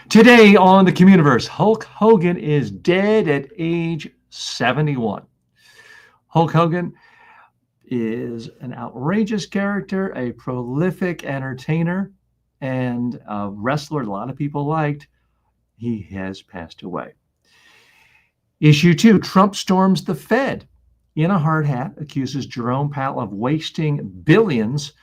Today on the COMMUNIVERSE, Hulk Hogan is dead at age 71. Hulk Hogan is an outrageous character, a prolific entertainer, and a wrestler a lot of people liked. He has passed away. Issue 2, Trump storms the Fed in a hard hat, accuses Jerome Powell of wasting billions,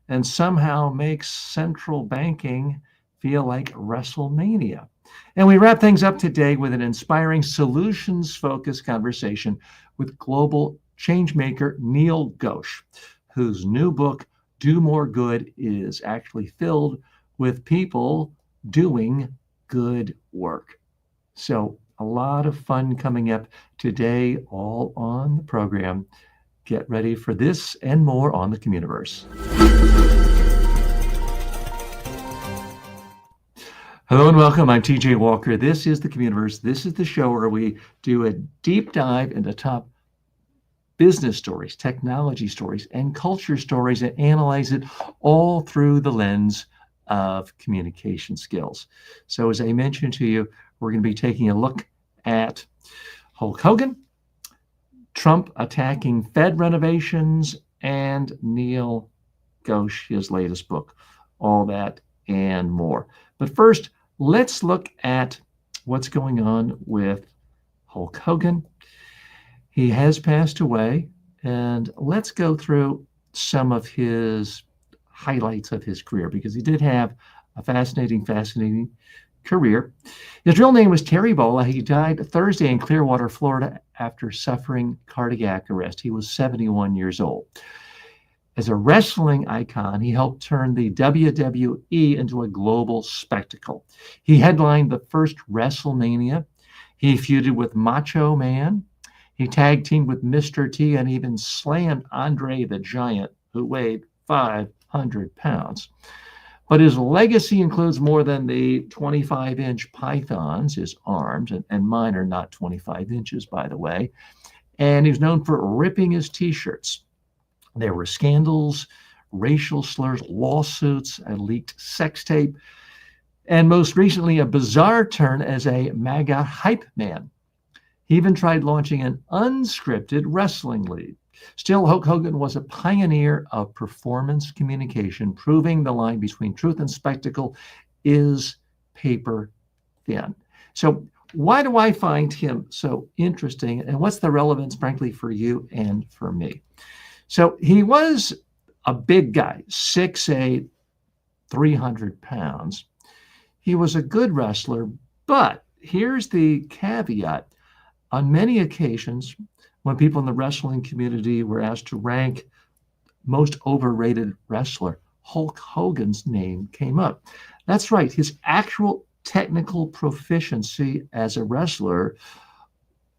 and somehow makes central banking feel like WrestleMania. And we wrap things up today with an inspiring solutions-focused conversation with global changemaker Neil Ghosh, whose new book, Do More Good, is actually filled with people doing good work. So a lot of fun coming up today, all on the program. Get ready for this and more on the COMMUNIVERSE. Hello and welcome. I'm TJ Walker. This is the COMMUNIVERSE. This is the show where we do a deep dive into top business stories, technology stories, and culture stories and analyze it all through the lens of communication skills. So as I mentioned to you, we're going to be taking a look at Hulk Hogan, Trump attacking Fed renovations, and Neil Ghosh, his latest book, all that and more. But first, let's look at what's going on with Hulk Hogan. He has passed away, and let's go through some of his highlights of his career, because he did have a fascinating career. His real name was Terry Bolla. He died Thursday in Clearwater, Florida, after suffering cardiac arrest. He was 71 years old. As a wrestling icon, he helped turn the WWE into a global spectacle. He headlined the first WrestleMania. He feuded with Macho Man. He tag teamed with Mr. T and even slammed Andre the Giant, who weighed 500 pounds. But his legacy includes more than the 25-inch pythons, his arms, and mine are not 25 inches, by the way. And he's known for ripping his T-shirts. There were scandals, racial slurs, lawsuits, a leaked sex tape, and most recently a bizarre turn as a MAGA hype man. He even tried launching an unscripted wrestling league. Still, Hulk Hogan was a pioneer of performance communication, proving the line between truth and spectacle is paper thin. So why do I find him so interesting, and what's the relevance, frankly, for you and for me? So he was a big guy, 6'8", 300 pounds. He was a good wrestler, but here's the caveat. On many occasions, when people in the wrestling community were asked to rank most overrated wrestler, Hulk Hogan's name came up. That's right, his actual technical proficiency as a wrestler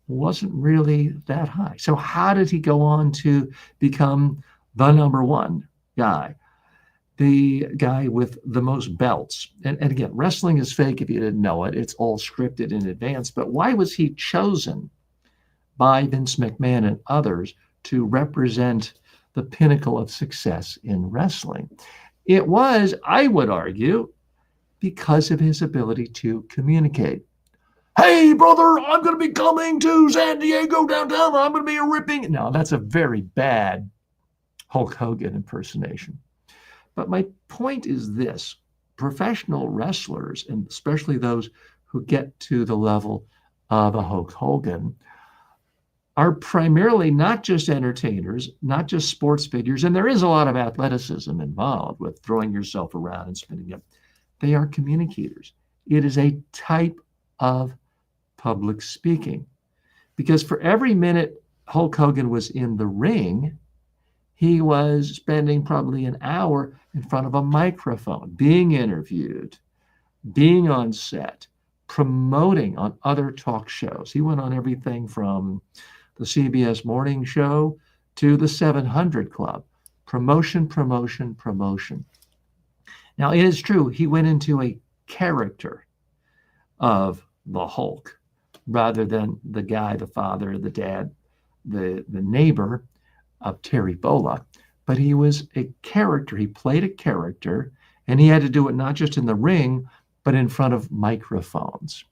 wasn't really that high. So how did he go on to become the number one guy, the guy with the most belts? And again, wrestling is fake if you didn't know it. It's all scripted in advance. But why was he chosen by Vince McMahon and others to represent the pinnacle of success in wrestling? It was, I would argue, because of his ability to communicate. Hey, brother, I'm going to be coming to San Diego downtown. I'm going to be ripping. No, that's a very bad Hulk Hogan impersonation. But my point is this. Professional wrestlers, and especially those who get to the level of a Hulk Hogan, are primarily not just entertainers, not just sports figures, and there is a lot of athleticism involved with throwing yourself around and spinning up. They are communicators. It is a type of public speaking, because for every minute Hulk Hogan was in the ring, he was spending probably an hour in front of a microphone, being interviewed, being on set, promoting on other talk shows. He went on everything from the CBS morning show to the 700 Club. Promotion, promotion, promotion. Now, it is true, he went into a character of the Hulk rather than the guy, the father, the dad, the neighbor of Terry Bolla. But he was a character. He played a character, and he had to do it not just in the ring, but in front of microphones.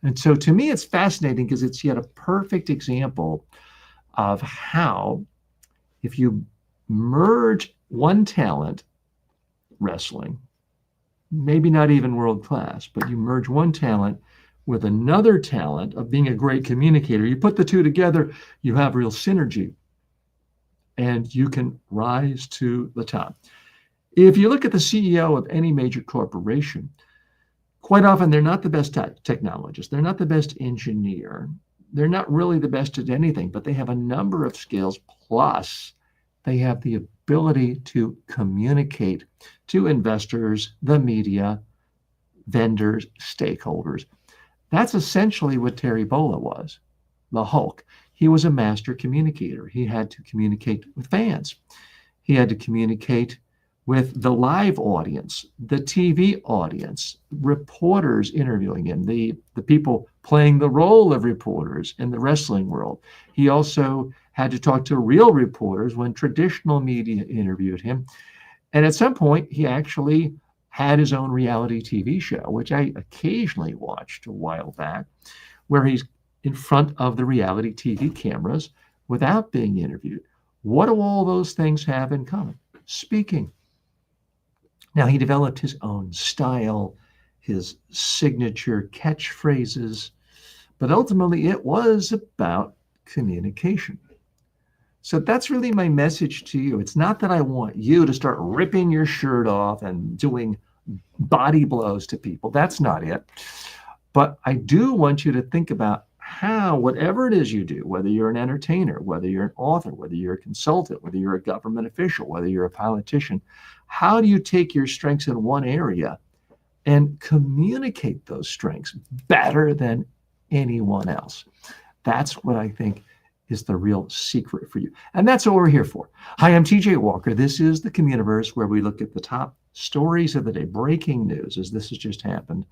And so to me, it's fascinating because it's yet a perfect example of how, if you merge one talent, wrestling, maybe not even world class, but you merge one talent with another talent of being a great communicator, you put the two together, you have real synergy, and you can rise to the top. If you look at the CEO of any major corporation, quite often they're not the best technologist, they're not the best engineer, they're not really the best at anything, but they have a number of skills, plus they have the ability to communicate to investors, the media, vendors, stakeholders. That's essentially what Terry Bolla was, the Hulk. He was a master communicator. He had to communicate with fans. He had to communicate with the live audience, the TV audience, reporters interviewing him, the people playing the role of reporters in the wrestling world. He also had to talk to real reporters when traditional media interviewed him. And at some point, he actually had his own reality TV show, which I occasionally watched a while back, where he's in front of the reality TV cameras without being interviewed. What do all those things have in common? Speaking. Now, he developed his own style, his signature catchphrases, but ultimately it was about communication. So that's really my message to you. It's not that I want you to start ripping your shirt off and doing body blows to people. That's not it. But I do want you to think about how, whatever it is you do, whether you're an entertainer, whether you're an author, whether you're a consultant, whether you're a government official, whether you're a politician, how do you take your strengths in one area and communicate those strengths better than anyone else? That's what I think is the real secret for you. And that's what we're here for. Hi, I'm TJ Walker. This is the Communiverse, where we look at the top stories of the day, breaking news, as this has just happened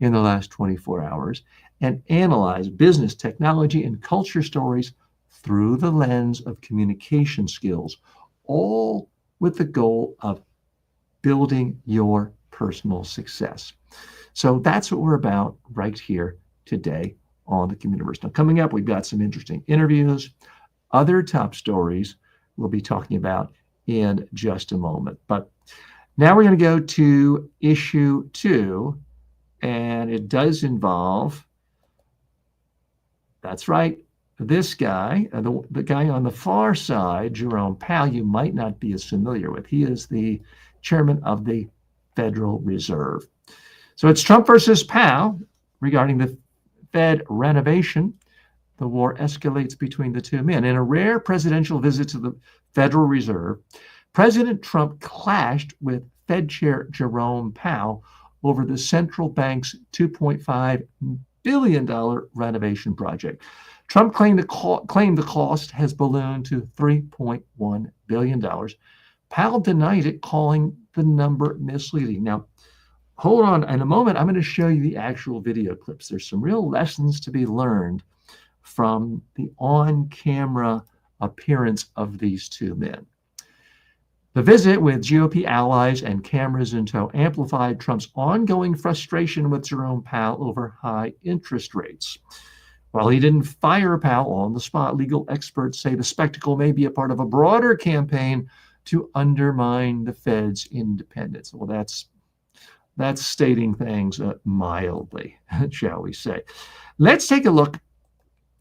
in the last 24 hours, and analyze business, technology, and culture stories through the lens of communication skills, all with the goal of building your personal success. So that's what we're about right here today on the Communiverse. Now, coming up, we've got some interesting interviews, other top stories we'll be talking about in just a moment. But now we're going to go to issue 2, and it does involve, that's right, this guy, the guy on the far side, Jerome Powell, you might not be as familiar with. He is the chairman of the Federal Reserve. So it's Trump versus Powell regarding the Fed renovation. The war escalates between the two men. In a rare presidential visit to the Federal Reserve, President Trump clashed with Fed Chair Jerome Powell over the central bank's $2.5 billion renovation project. Trump claimed the cost has ballooned to $3.1 billion. Powell denied it, calling the number misleading. Now, hold on. In a moment, I'm going to show you the actual video clips. There's some real lessons to be learned from the on-camera appearance of these two men. The visit, with GOP allies and cameras in tow, amplified Trump's ongoing frustration with Jerome Powell over high interest rates. While he didn't fire Powell on the spot, legal experts say the spectacle may be a part of a broader campaign to undermine the Fed's independence. Well, that's stating things mildly, shall we say. Let's take a look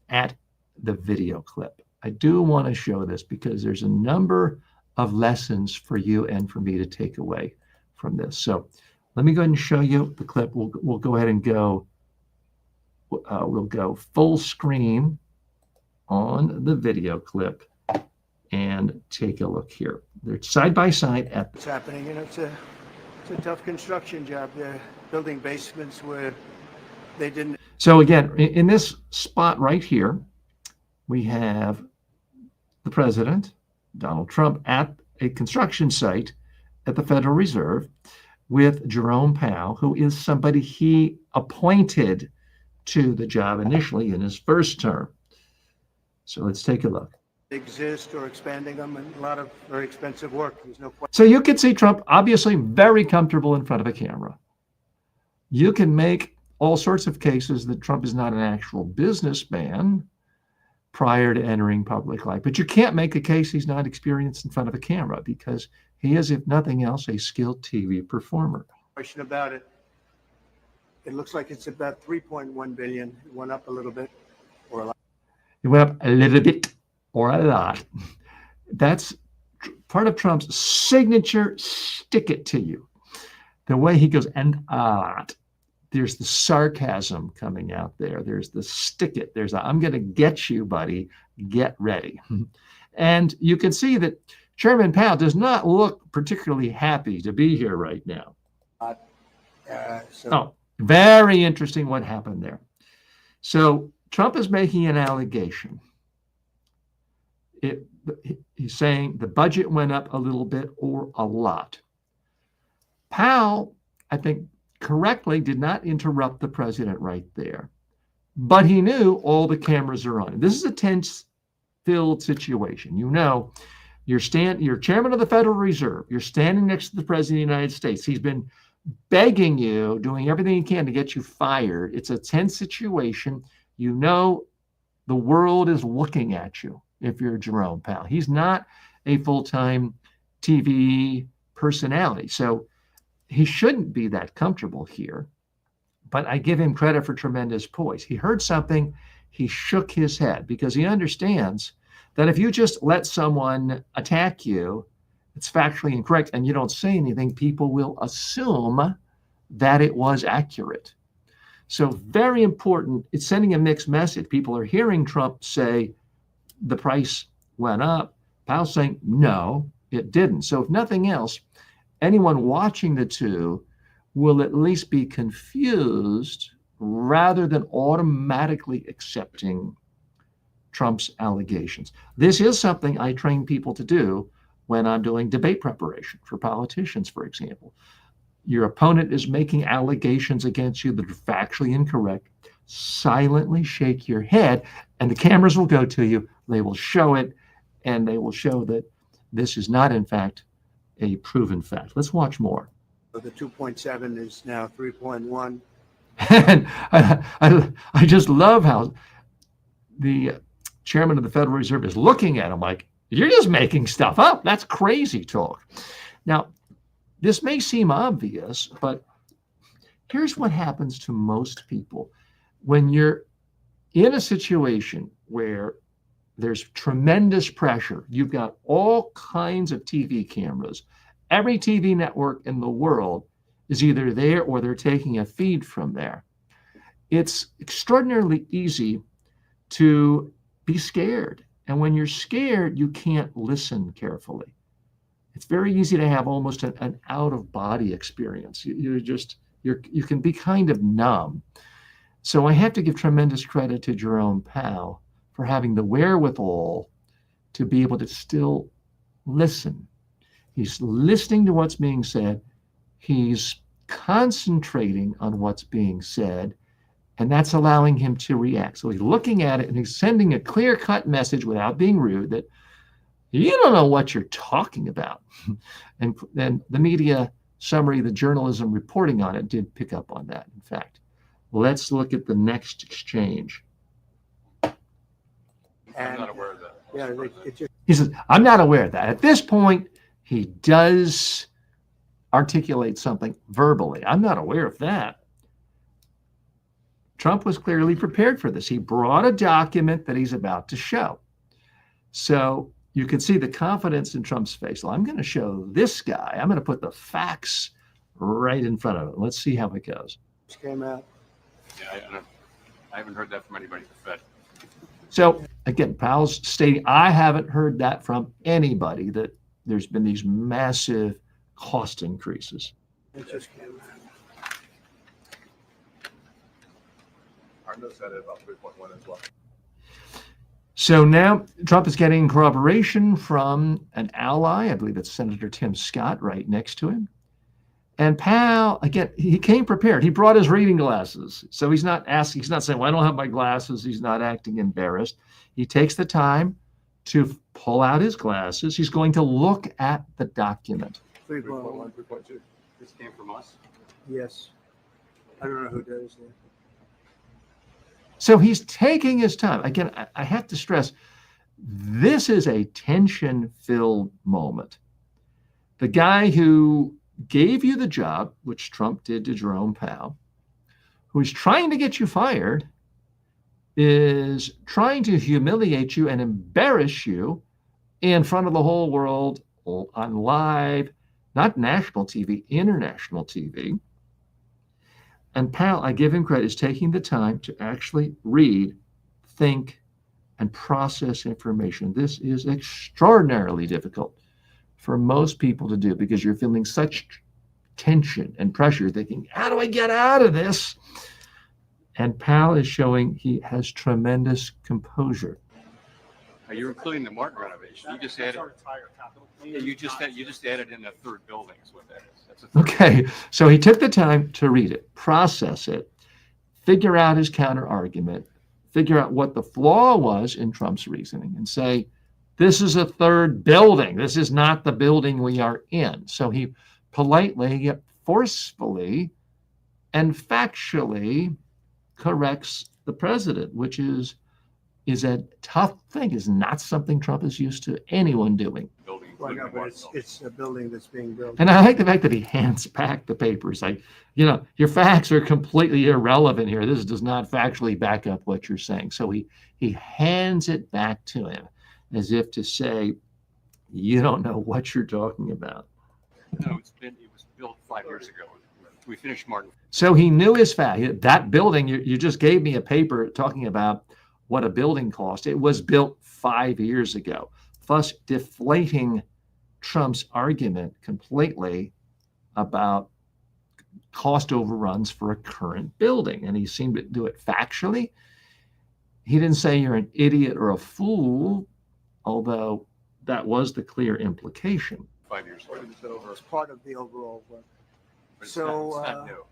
at the video clip. I do want to show this because there's a number of lessons for you and for me to take away from this. So let me go ahead and show you the clip. We'll go ahead and go. We'll go full screen on the video clip and take a look here. They're side by side at. What's happening? You know, it's a tough construction job. They're building basements where they didn't. So again, in this spot right here, we have the president, Donald Trump, at a construction site at the Federal Reserve with Jerome Powell, who is somebody he appointed to the job initially in his first term. So let's take a look. Exist or expanding them, and a lot of very expensive work. There's no question. So you can see Trump obviously very comfortable in front of a camera. You can make all sorts of cases that Trump is not an actual businessman prior to entering public life, but you can't make a case he's not experienced in front of a camera, because he is, if nothing else, a skilled TV performer. Question about it. It looks like it's about 3.1 billion. It went up a little bit or a lot. It went up a little bit or a lot. That's part of Trump's signature stick it to you. The way he goes, and a lot. There's the sarcasm coming out there. There's the stick it. There's the, I'm going to get you, buddy. Get ready. And you can see that Chairman Powell does not look particularly happy to be here right now. Oh, very interesting what happened there. So Trump is making an allegation. He's saying the budget went up a little bit or a lot. Powell, I think, correctly did not interrupt the president right there, but he knew all the cameras are on. This is a tense-filled situation. You know, you're chairman of the Federal Reserve. You're standing next to the president of the United States. He's been begging you, doing everything he can to get you fired. It's a tense situation. You know the world is looking at you if you're Jerome Powell. He's not a full-time TV personality, so he shouldn't be that comfortable here, but I give him credit for tremendous poise. He heard something, he shook his head, because he understands that if you just let someone attack you, it's factually incorrect, and you don't say anything, people will assume that it was accurate. So very important, it's sending a mixed message. People are hearing Trump say the price went up. Powell's saying, no, it didn't. So if nothing else, anyone watching the two will at least be confused rather than automatically accepting Trump's allegations. This is something I train people to do when I'm doing debate preparation for politicians, for example. Your opponent is making allegations against you that are factually incorrect. Silently shake your head, and the cameras will go to you. They will show it, and they will show that this is not, in fact, a proven fact. Let's watch more. So the 2.7 is now 3.1. And I just love how the chairman of the Federal Reserve is looking at him like, you're just making stuff up. That's crazy talk. Now, this may seem obvious, but here's what happens to most people. When you're in a situation where there's tremendous pressure, you've got all kinds of TV cameras. Every TV network in the world is either there or they're taking a feed from there. It's extraordinarily easy to be scared. And when you're scared, you can't listen carefully. It's very easy to have almost an out-of-body experience. You can be kind of numb. So I have to give tremendous credit to Jerome Powell for having the wherewithal to be able to still listen. He's listening to what's being said. He's concentrating on what's being said, and that's allowing him to react. So he's looking at it and he's sending a clear-cut message without being rude that you don't know what you're talking about. And then the media summary, the journalism reporting on it did pick up on that, in fact. Let's look at the next exchange. I'm not aware of that. Yeah, he says, I'm not aware of that. At this point, he does articulate something verbally. I'm not aware of that. Trump was clearly prepared for this. He brought a document that he's about to show. So you can see the confidence in Trump's face. Well, I'm going to show this guy. I'm going to put the facts right in front of it. Let's see how it goes. Came out. Yeah, I haven't heard that from anybody at the Fed. So again, Powell's stating, I haven't heard that from anybody, that there's been these massive cost increases. It just came out. Arno said it about 3.1 as well. So now Trump is getting corroboration from an ally. I believe it's Senator Tim Scott right next to him. And Powell, again, he came prepared. He brought his reading glasses. So he's not saying, well, I don't have my glasses. He's not acting embarrassed. He takes the time to pull out his glasses. He's going to look at the document. 3.1. 3.2. This came from us. Yes. I don't know who does that. So he's taking his time. Again, I have to stress, this is a tension-filled moment. The guy who gave you the job, which Trump did to Jerome Powell, who's trying to get you fired, is trying to humiliate you and embarrass you in front of the whole world on live, not national TV, international TV. And Powell, I give him credit, is taking the time to actually read, think, and process information. This is extraordinarily difficult for most people to do because you're feeling such tension and pressure, thinking, how do I get out of this? And Powell is showing he has tremendous composure. You're including the Martin renovation. You just added. Yeah, you just added in a third building. Is what that is. That's a third Okay, so he took the time to read it, process it, figure out his counter argument, figure out what the flaw was in Trump's reasoning, and say, this is a third building. This is not the building we are in. So he politely yet forcefully and factually corrects the president, which is a tough thing, is not something Trump is used to anyone doing. building. Well, including no, the but Martin building. it's a building that's being built. And I like the fact that he hands back the papers. Like, your facts are completely irrelevant here. This does not factually back up what you're saying. So he hands it back to him as if to say, you don't know what you're talking about. No, it was built 5 years ago. We finished Martin. So he knew his fact. That building, you just gave me a paper talking about what a building cost. It was built 5 years ago, thus deflating Trump's argument completely about cost overruns for a current building. And he seemed to do it factually. He didn't say you're an idiot or a fool, although that was the clear implication. 5 years ago. It's part of the overall work. But it's So, not new.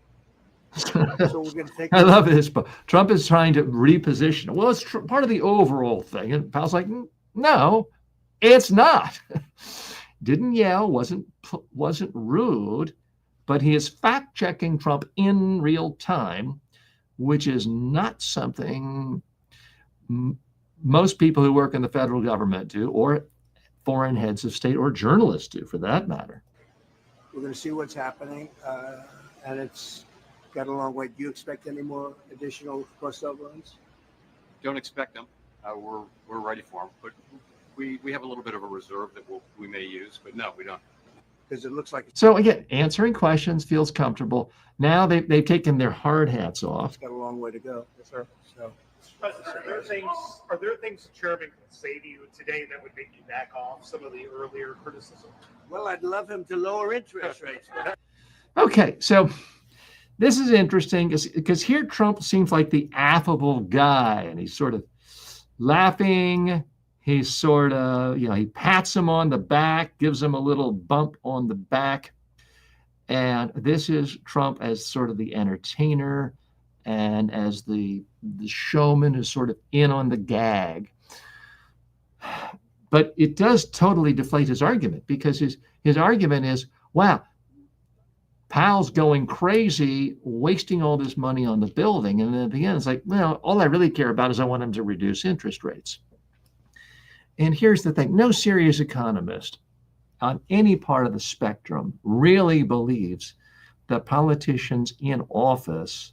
So we're going to take. I love this, but Trump is trying to reposition. Well, it's part of the overall thing. And Powell's like, no, it's not. Didn't yell, wasn't rude, but he is fact-checking Trump in real time, which is not something most people who work in the federal government do, or foreign heads of state, or journalists do, for that matter. We're going to see what's happening, and it's got a long way. Do you expect any more additional cost overruns? Don't expect them. We're ready for them, but we have a little bit of a reserve that we may use, but no, we don't. Because it looks like So again, answering questions feels comfortable. Now they've taken their hard hats off. it's got a long way to go. Yes, sir. So Are there things the chairman can say to you today that would make you back off some of the earlier criticism? well, I'd love him to lower interest rates. Okay, so this is interesting because here Trump seems like the affable guy, and he's sort of laughing. He's sort of, he pats him on the back, gives him a little bump on the back. And this is Trump as sort of the entertainer and as the showman who's sort of in on the gag. But it does totally deflate his argument, because his argument is, wow, Powell's going crazy, wasting all this money on the building. And then at the end, it's like, well, all I really care about is I want him to reduce interest rates. And here's the thing. No serious economist on any part of the spectrum really believes that politicians in office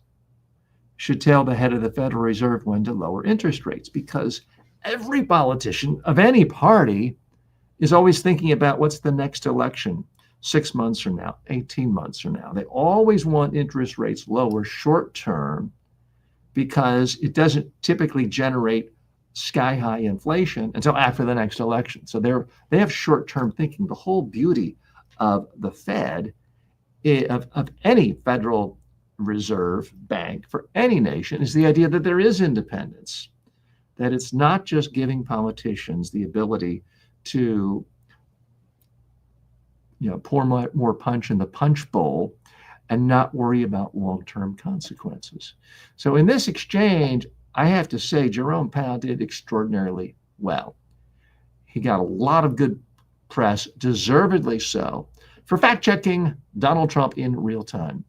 should tell the head of the Federal Reserve when to lower interest rates, because every politician of any party is always thinking about what's the next election, 6 months from now, 18 months from now. They always want interest rates lower short term because it doesn't typically generate sky-high inflation until after the next election. So they have short-term thinking. The whole beauty of the Fed, of any Federal Reserve Bank for any nation, is the idea that there is independence, that it's not just giving politicians the ability to pour more punch in the punch bowl and not worry about long-term consequences. So in this exchange, I have to say, Jerome Powell did extraordinarily well. He got a lot of good press, deservedly so, for fact-checking Donald Trump in real time,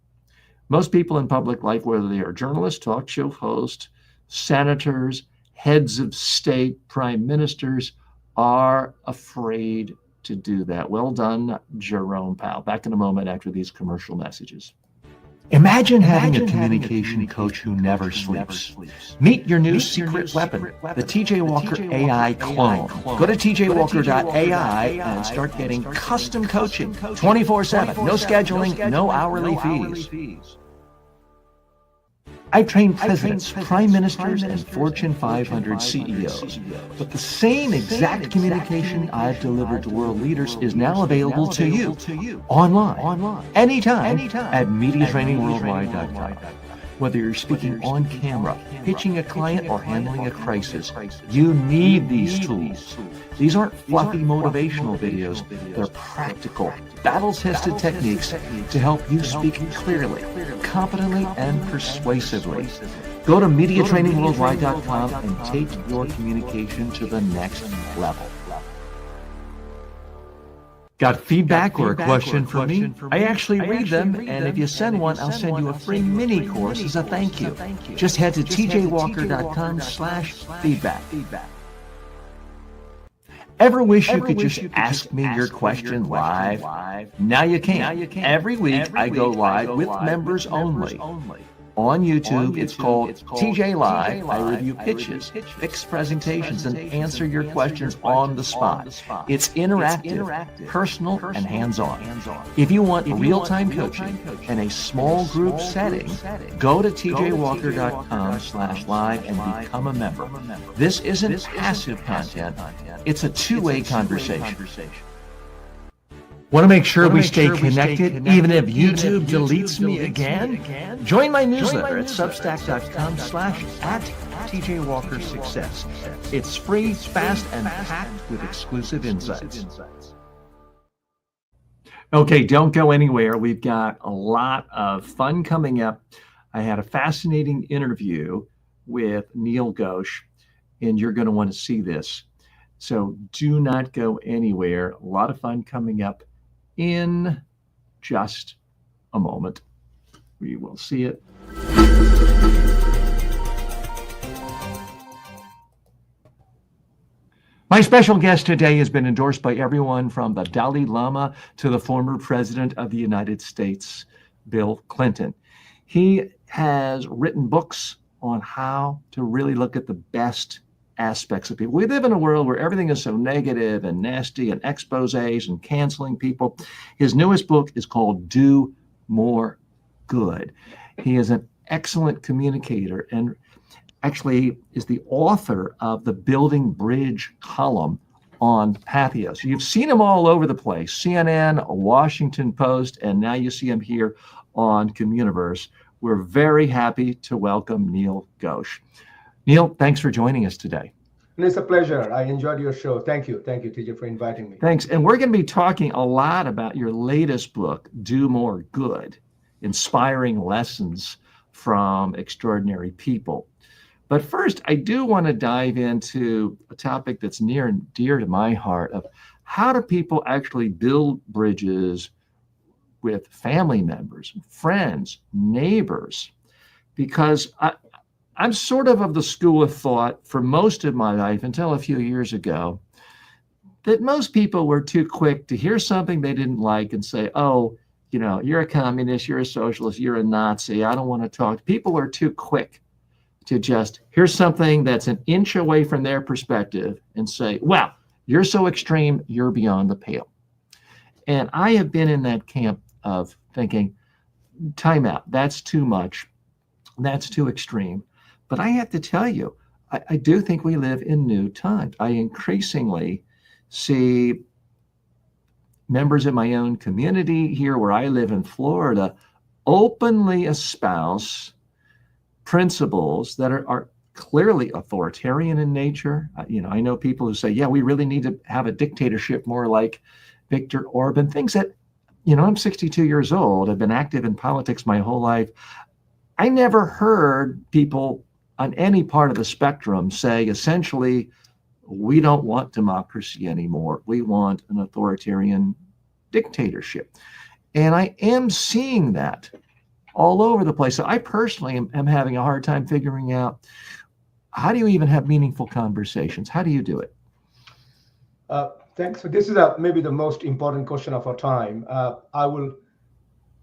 Most people in public life, whether they are journalists, talk show hosts, senators, heads of state, prime ministers, are afraid to do that. Well done, Jerome Powell. Back in a moment after these commercial messages. Imagine having a communication coach who never sleeps. Meet your new secret weapon, the TJ Walker AI clone. Go to tjwalker.ai and start getting custom coaching 24/7. No scheduling, no hourly fees. I've trained presidents, prime ministers, and Fortune 500 CEOs. But the same exact communication I've delivered to world leaders is now available to you online, anytime at MediaTrainingWorldwide.com. Whether you're speaking on camera, pitching a client, or handling a crisis, you need these tools. These aren't fluffy motivational videos. They're practical, battle-tested techniques to help you speak clearly, competently, and persuasively. Go to MediaTrainingWorldwide.com and take your communication to the next level. Got feedback or a question for me? I actually read them, and if you send one, I'll send you a free mini course as a thank you. Just head to tjwalker.com/feedback. Ever wish you could just ask me your question live? Now you can. Every week I go live with members only. On YouTube, it's called TJ Live. I review pitches, fix presentations, and answer your questions on the spot. It's interactive, personal, and hands-on. If you want real-time coaching in a small group setting, go to tjwalker.com/live and become a member. This isn't passive content. It's a two-way conversation. Want to make sure we stay connected even if YouTube deletes me again? Join my newsletter at substack.com/@TJWalkerSuccess. It's free, fast, and packed with exclusive insights. Okay, don't go anywhere. We've got a lot of fun coming up. I had a fascinating interview with Neil Ghosh, and you're going to want to see this. So do not go anywhere. A lot of fun coming up in just a moment. We will see it. My special guest today has been endorsed by everyone from the Dalai Lama to the former president of the United States, Bill Clinton. He has written books on how to really look at the best aspects of people. We live in a world where everything is so negative and nasty and exposés and canceling people. His newest book is called Do More Good. He is an excellent communicator and actually is the author of the Building Bridge column on Pathos. You've seen him all over the place, CNN, Washington Post, and now you see him here on COMMUNIVERSE. We're very happy to welcome Neil Ghosh. Neil, thanks for joining us today. It's a pleasure. I enjoyed your show. Thank you. Thank you, TJ, for inviting me. Thanks. And we're going to be talking a lot about your latest book, Do More Good, Inspiring Lessons from Extraordinary People. But first, I do want to dive into a topic that's near and dear to my heart of how do people actually build bridges with family members, friends, neighbors? Because I'm sort of the school of thought for most of my life until a few years ago that most people were too quick to hear something they didn't like and say, oh, you know, you're a communist, you're a socialist, you're a Nazi, I don't want to talk. People are too quick to just hear something that's an inch away from their perspective and say, wow, you're so extreme, you're beyond the pale. And I have been in that camp of thinking, time out, that's too much, that's too extreme. But I have to tell you, I do think we live in new times. I increasingly see members of my own community here where I live in Florida openly espouse principles that are clearly authoritarian in nature. I know people who say, yeah, we really need to have a dictatorship more like Viktor Orban, things that, I'm 62 years old. I've been active in politics my whole life. I never heard people on any part of the spectrum say, essentially, we don't want democracy anymore. We want an authoritarian dictatorship. And I am seeing that all over the place. So I personally am having a hard time figuring out, how do you even have meaningful conversations? How do you do it? Thanks. So this is maybe the most important question of our time. I will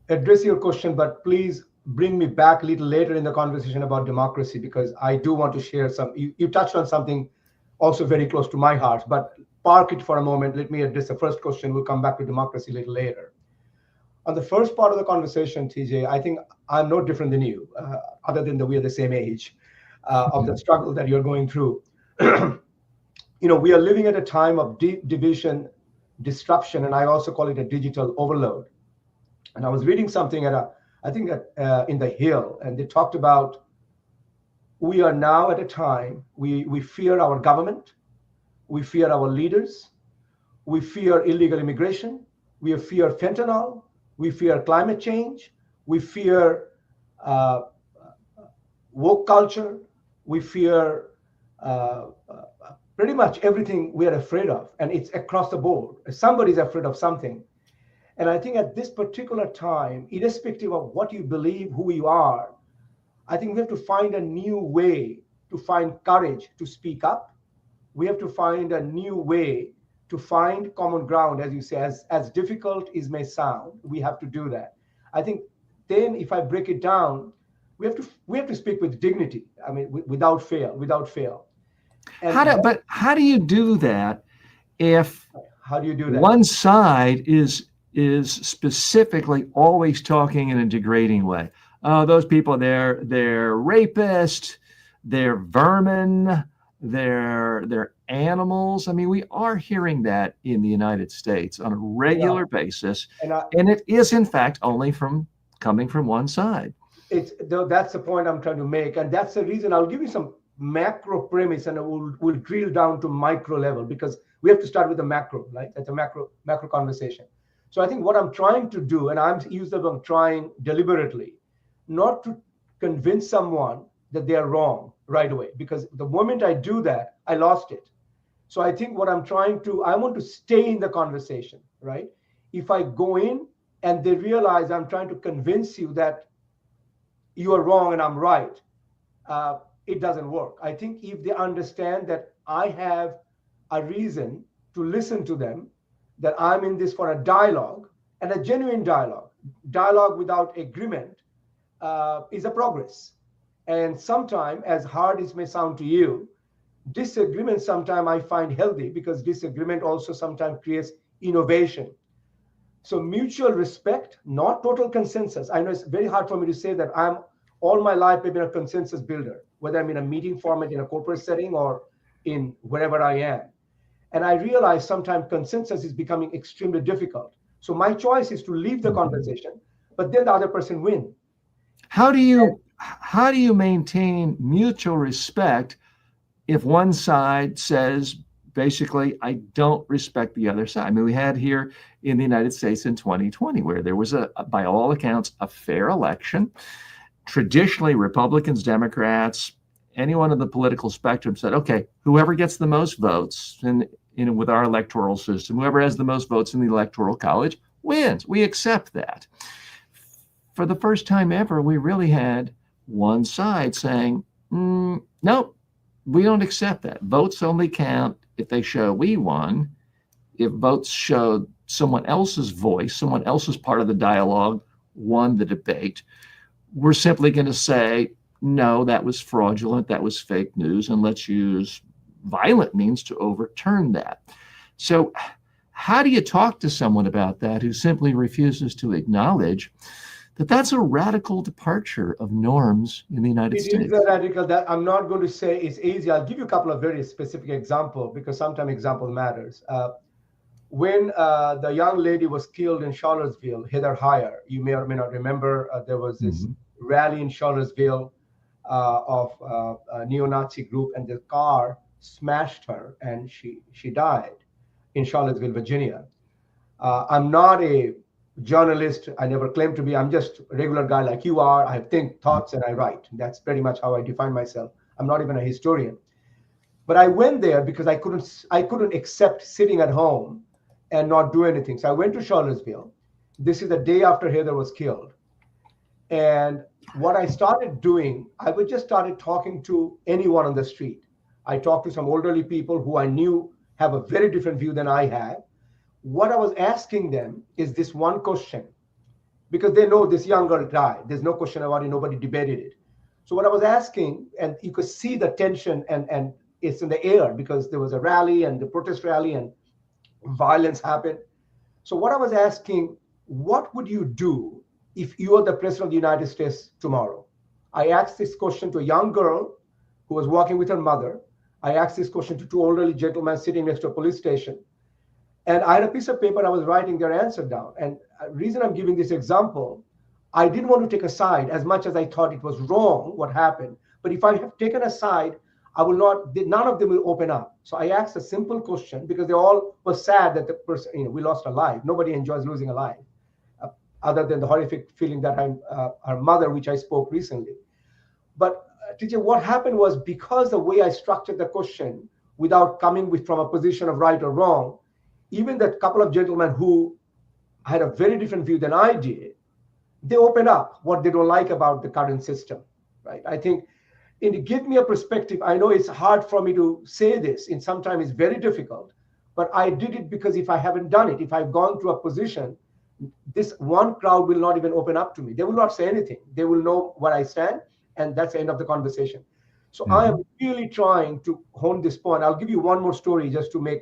address your question, but please bring me back a little later in the conversation about democracy, because I do want to share some. You touched on something also very close to my heart, but park it for a moment. Let me address the first question. We'll come back to democracy a little later. On the first part of the conversation, TJ, I think I'm no different than you, other than that we are the same age of the struggle that you're going through. We are living at a time of division, disruption, and I also call it a digital overload. And I was reading something in the Hill, and they talked about, we are now at a time, we fear our government, we fear our leaders, we fear illegal immigration, we fear fentanyl, we fear climate change, we fear woke culture, we fear pretty much everything we are afraid of, and it's across the board. Somebody's afraid of something. And I think at this particular time, irrespective of what you believe, who you are, I think we have to find a new way to find courage to speak up. We have to find a new way to find common ground, as you say, as difficult as may sound. We have to do that. I think then, if I break it down, we have to speak with dignity. I mean, without fail. And how do you do that if how do you do that? one side is specifically always talking in a degrading way? Oh, those people, they're rapists, they're vermin, they're animals. I mean, we are hearing that in the United States on a regular basis, and it is in fact only coming from one side. That's the point I'm trying to make, and that's the reason I'll give you some macro premise, and we'll drill down to micro level, because we have to start with the macro, right? That's a macro conversation. So I think what I'm trying to do, and I'm trying deliberately, not to convince someone that they are wrong right away, because the moment I do that, I lost it. So I think what I want to stay in the conversation, right? If I go in and they realize I'm trying to convince you that you are wrong and I'm right, it doesn't work. I think if they understand that I have a reason to listen to them, that I'm in this for a dialogue, and a genuine dialogue without agreement is a progress. And sometimes, as hard as it may sound to you, disagreement sometimes I find healthy, because disagreement also sometimes creates innovation. So mutual respect, not total consensus. I know it's very hard for me to say that. All my life I've been a consensus builder, whether I'm in a meeting format in a corporate setting or in wherever I am. And I realize sometimes consensus is becoming extremely difficult. So my choice is to leave the conversation, but then the other person win. How do you maintain mutual respect if one side says, basically, I don't respect the other side? I mean, we had here in the United States in 2020, where there was by all accounts, a fair election. Traditionally, Republicans, Democrats, anyone in the political spectrum said, okay, whoever gets the most votes with our electoral system, whoever has the most votes in the electoral college wins. We accept that. For the first time ever, we really had one side saying, nope, we don't accept that. Votes only count if they show we won. If votes show someone else's voice, someone else's part of the dialogue won the debate, we're simply going to say, no, that was fraudulent, that was fake news, and let's use violent means to overturn that. So how do you talk to someone about that who simply refuses to acknowledge that that's a radical departure of norms in the United States? It is a radical that I'm not going to say it's easy. I'll give you a couple of very specific examples, because sometimes example matters. When the young lady was killed in Charlottesville, Heather Heyer, you may or may not remember, there was this rally in Charlottesville of a neo-Nazi group, and the car smashed her, and she died in Charlottesville, Virginia. I'm not a journalist. I never claimed to be. I'm just a regular guy like you are. I think thoughts and I write. That's pretty much how I define myself. I'm not even a historian. But I went there because I couldn't accept sitting at home and not do anything. So I went to Charlottesville. This is the day after Heather was killed. And what I started doing, I would just started talking to anyone on the street. I talked to some elderly people who I knew have a very different view than I have. What I was asking them is this one question, because they know this young girl died. There's no question about it. Nobody debated it. So what I was asking, and you could see the tension and it's in the air because there was a rally and the protest rally and violence happened. So what I was asking, what would you do if you are the president of the United States tomorrow? I asked this question to a young girl who was walking with her mother. I asked this question to two elderly gentlemen sitting next to a police station. And I had a piece of paper, I was writing their answer down. And the reason I'm giving this example, I didn't want to take a side as much as I thought it was wrong what happened. But if I have taken a side, I will not, none of them will open up. So I asked a simple question because they all were sad that the person, we lost a life. Nobody enjoys losing a life, other than the horrific feeling that her mother, which I spoke recently. But teacher, what happened was because the way I structured the question without coming from a position of right or wrong, even that couple of gentlemen who had a very different view than I did, they open up what they don't like about the current system, right? I think it gives me a perspective. I know it's hard for me to say this, and sometimes it's very difficult, but I did it because if I haven't done it, if I've gone to a position, this one crowd will not even open up to me. They will not say anything. They will know where I stand, and that's the end of the conversation. So I am really trying to hone this point. I'll give you one more story just to make,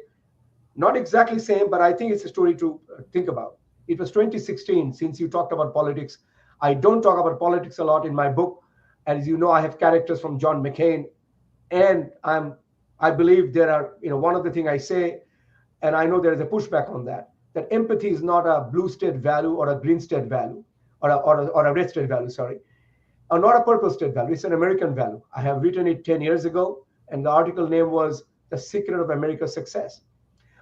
not exactly same, but I think it's a story to think about. It was 2016, since you talked about politics. I don't talk about politics a lot in my book. As you know, I have characters from John McCain, and I believe there are, one of the things I say, and I know there is a pushback on that empathy is not a blue state value or a green state value, or a red state value, sorry, or not a purple state value. It's an American value. I have written it 10 years ago, and the article name was The Secret of America's Success.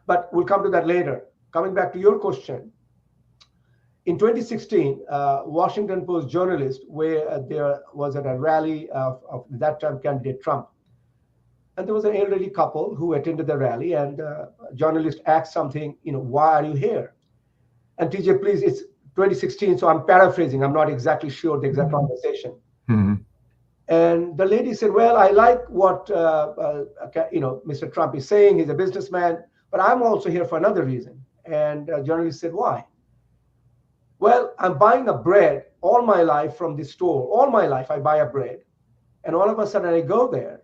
But we'll come to that later. Coming back to your question, in 2016, Washington Post journalist, where there was at a rally of that time candidate Trump, and there was an elderly couple who attended the rally, and journalist asked something, why are you here? And TJ, please, it's 2016, so I'm paraphrasing. I'm not exactly sure the exact conversation. Mm-hmm. And the lady said, well, I like what Mr. Trump is saying. He's a businessman, but I'm also here for another reason. And the journalist said, why? Well, I'm buying a bread all my life from this store. All my life, I buy a bread. And all of a sudden, I go there,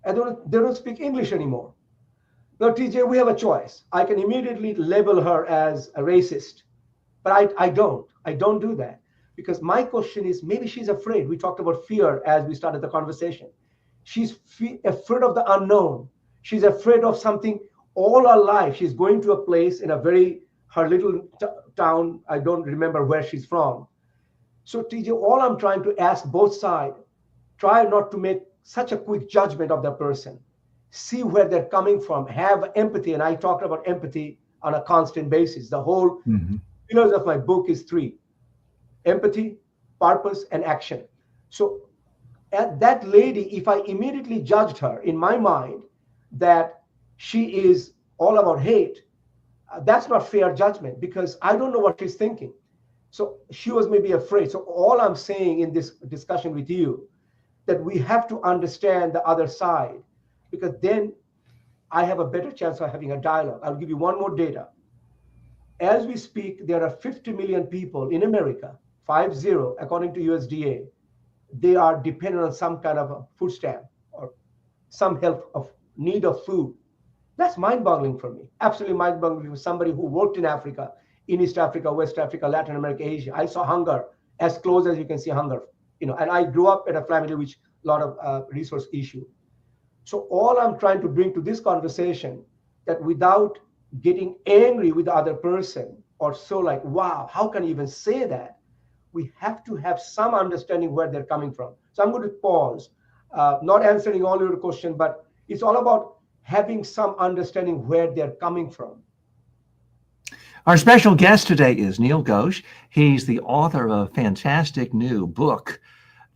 and they don't speak English anymore. Now, TJ, we have a choice. I can immediately label her as a racist, but I don't do that. Because my question is, maybe she's afraid. We talked about fear as we started the conversation. She's afraid of the unknown. She's afraid of something all her life. She's going to a place in her little town. I don't remember where she's from. So TJ, all I'm trying to ask both sides, try not to make such a quick judgment of the person. See where they're coming from. Have empathy. And I talked about empathy on a constant basis. The whole pillars of my book is 3. Empathy, purpose, and action. So at that lady, if I immediately judged her in my mind that she is all about hate, that's not fair judgment because I don't know what she's thinking. So she was maybe afraid. So all I'm saying in this discussion with you, that we have to understand the other side, because then I have a better chance of having a dialogue. I'll give you one more data. As we speak, there are 50 million people in America, 50, according to USDA. They are dependent on some kind of a food stamp or some help of need of food. That's mind-boggling for me. Absolutely mind-boggling for somebody who worked in Africa, in East Africa, West Africa, Latin America, Asia. I saw hunger as close as you can see hunger. And I grew up in a family which a lot of resource issue. So all I'm trying to bring to this conversation, that without getting angry with the other person or so like, wow, how can you even say that? We have to have some understanding where they're coming from. So I'm going to pause, not answering all your question, but it's all about having some understanding where they're coming from. Our special guest today is Neil Ghosh. He's the author of a fantastic new book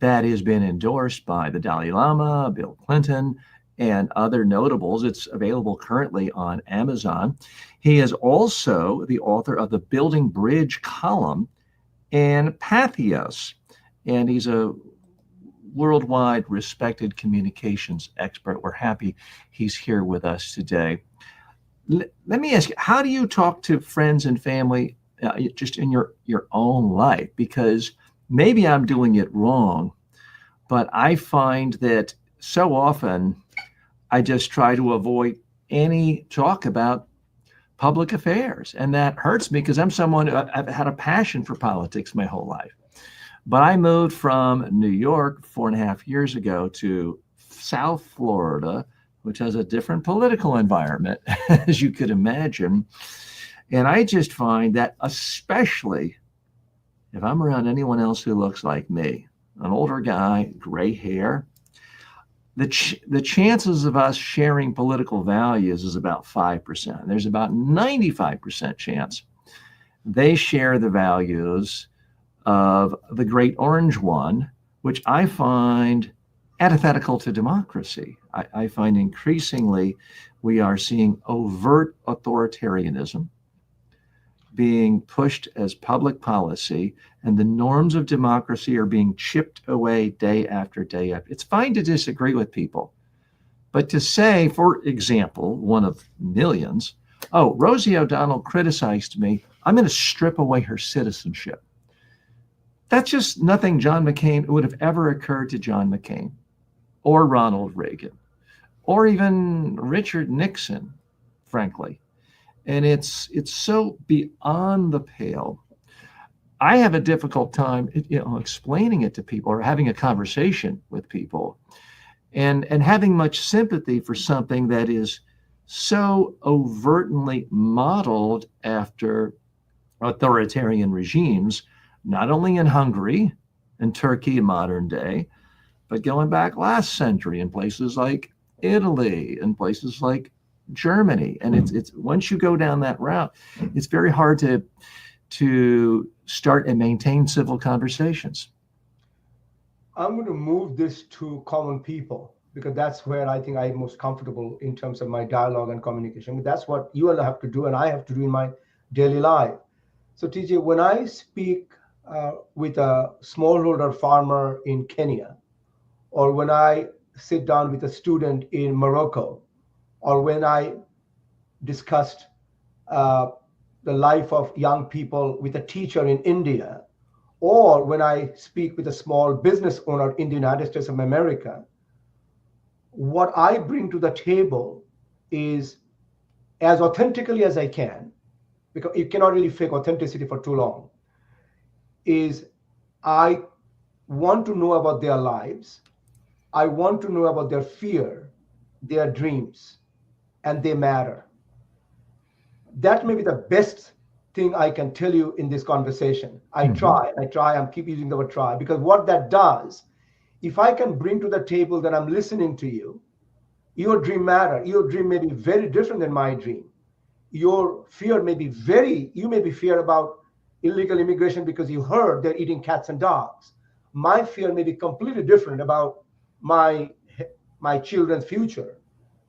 that has been endorsed by the Dalai Lama, Bill Clinton, and other notables. It's available currently on Amazon. He is also the author of the Building Bridge column and Pathos. and he's a worldwide respected communications expert. We're happy he's here with us today. Let me ask you, how do you talk to friends and family just in your own life? Because maybe I'm doing it wrong, but I find that so often I just try to avoid any talk about public affairs. And that hurts me because I'm someone who I've had a passion for politics my whole life. But I moved from New York 4.5 years ago to South Florida, which has a different political environment, as you could imagine. And I just find that, especially if I'm around anyone else who looks like me, an older guy, gray hair, the chances of us sharing political values is about 5%. There's about 95% chance they share the values of the great orange one, which I find antithetical to democracy. I find increasingly we are seeing overt authoritarianism being pushed as public policy, and the norms of democracy are being chipped away day after day. It's fine to disagree with people, but to say, for example, one of millions, oh, Rosie O'Donnell criticized me, I'm going to strip away her citizenship. That's just nothing John McCain would have ever occurred to John McCain or Ronald Reagan or even Richard Nixon, frankly. And it's so beyond the pale. I have a difficult time, explaining it to people or having a conversation with people and having much sympathy for something that is so overtly modeled after authoritarian regimes, not only in Hungary and Turkey in modern day, but going back last century in places like Italy and places like Germany. And it's once you go down that route, it's very hard to start and maintain civil conversations. I'm going to move this to common people because that's where I think I'm most comfortable in terms of my dialogue and communication. That's what you all have to do and I have to do in my daily life. So TJ, when I speak with a smallholder farmer in Kenya, or when I sit down with a student in Morocco, or when I discussed the life of young people with a teacher in India, or when I speak with a small business owner in the United States of America, what I bring to the table is as authentically as I can, because you cannot really fake authenticity for too long, is I want to know about their lives. I want to know about their fear, their dreams, and they matter. That may be the best thing I can tell you in this conversation. I try, I keep using the word try, because what that does, if I can bring to the table that I'm listening to you, your dream matter. Your dream may be very different than my dream. Your fear may be you may be fear about illegal immigration because you heard they're eating cats and dogs. My fear may be completely different about my children's future.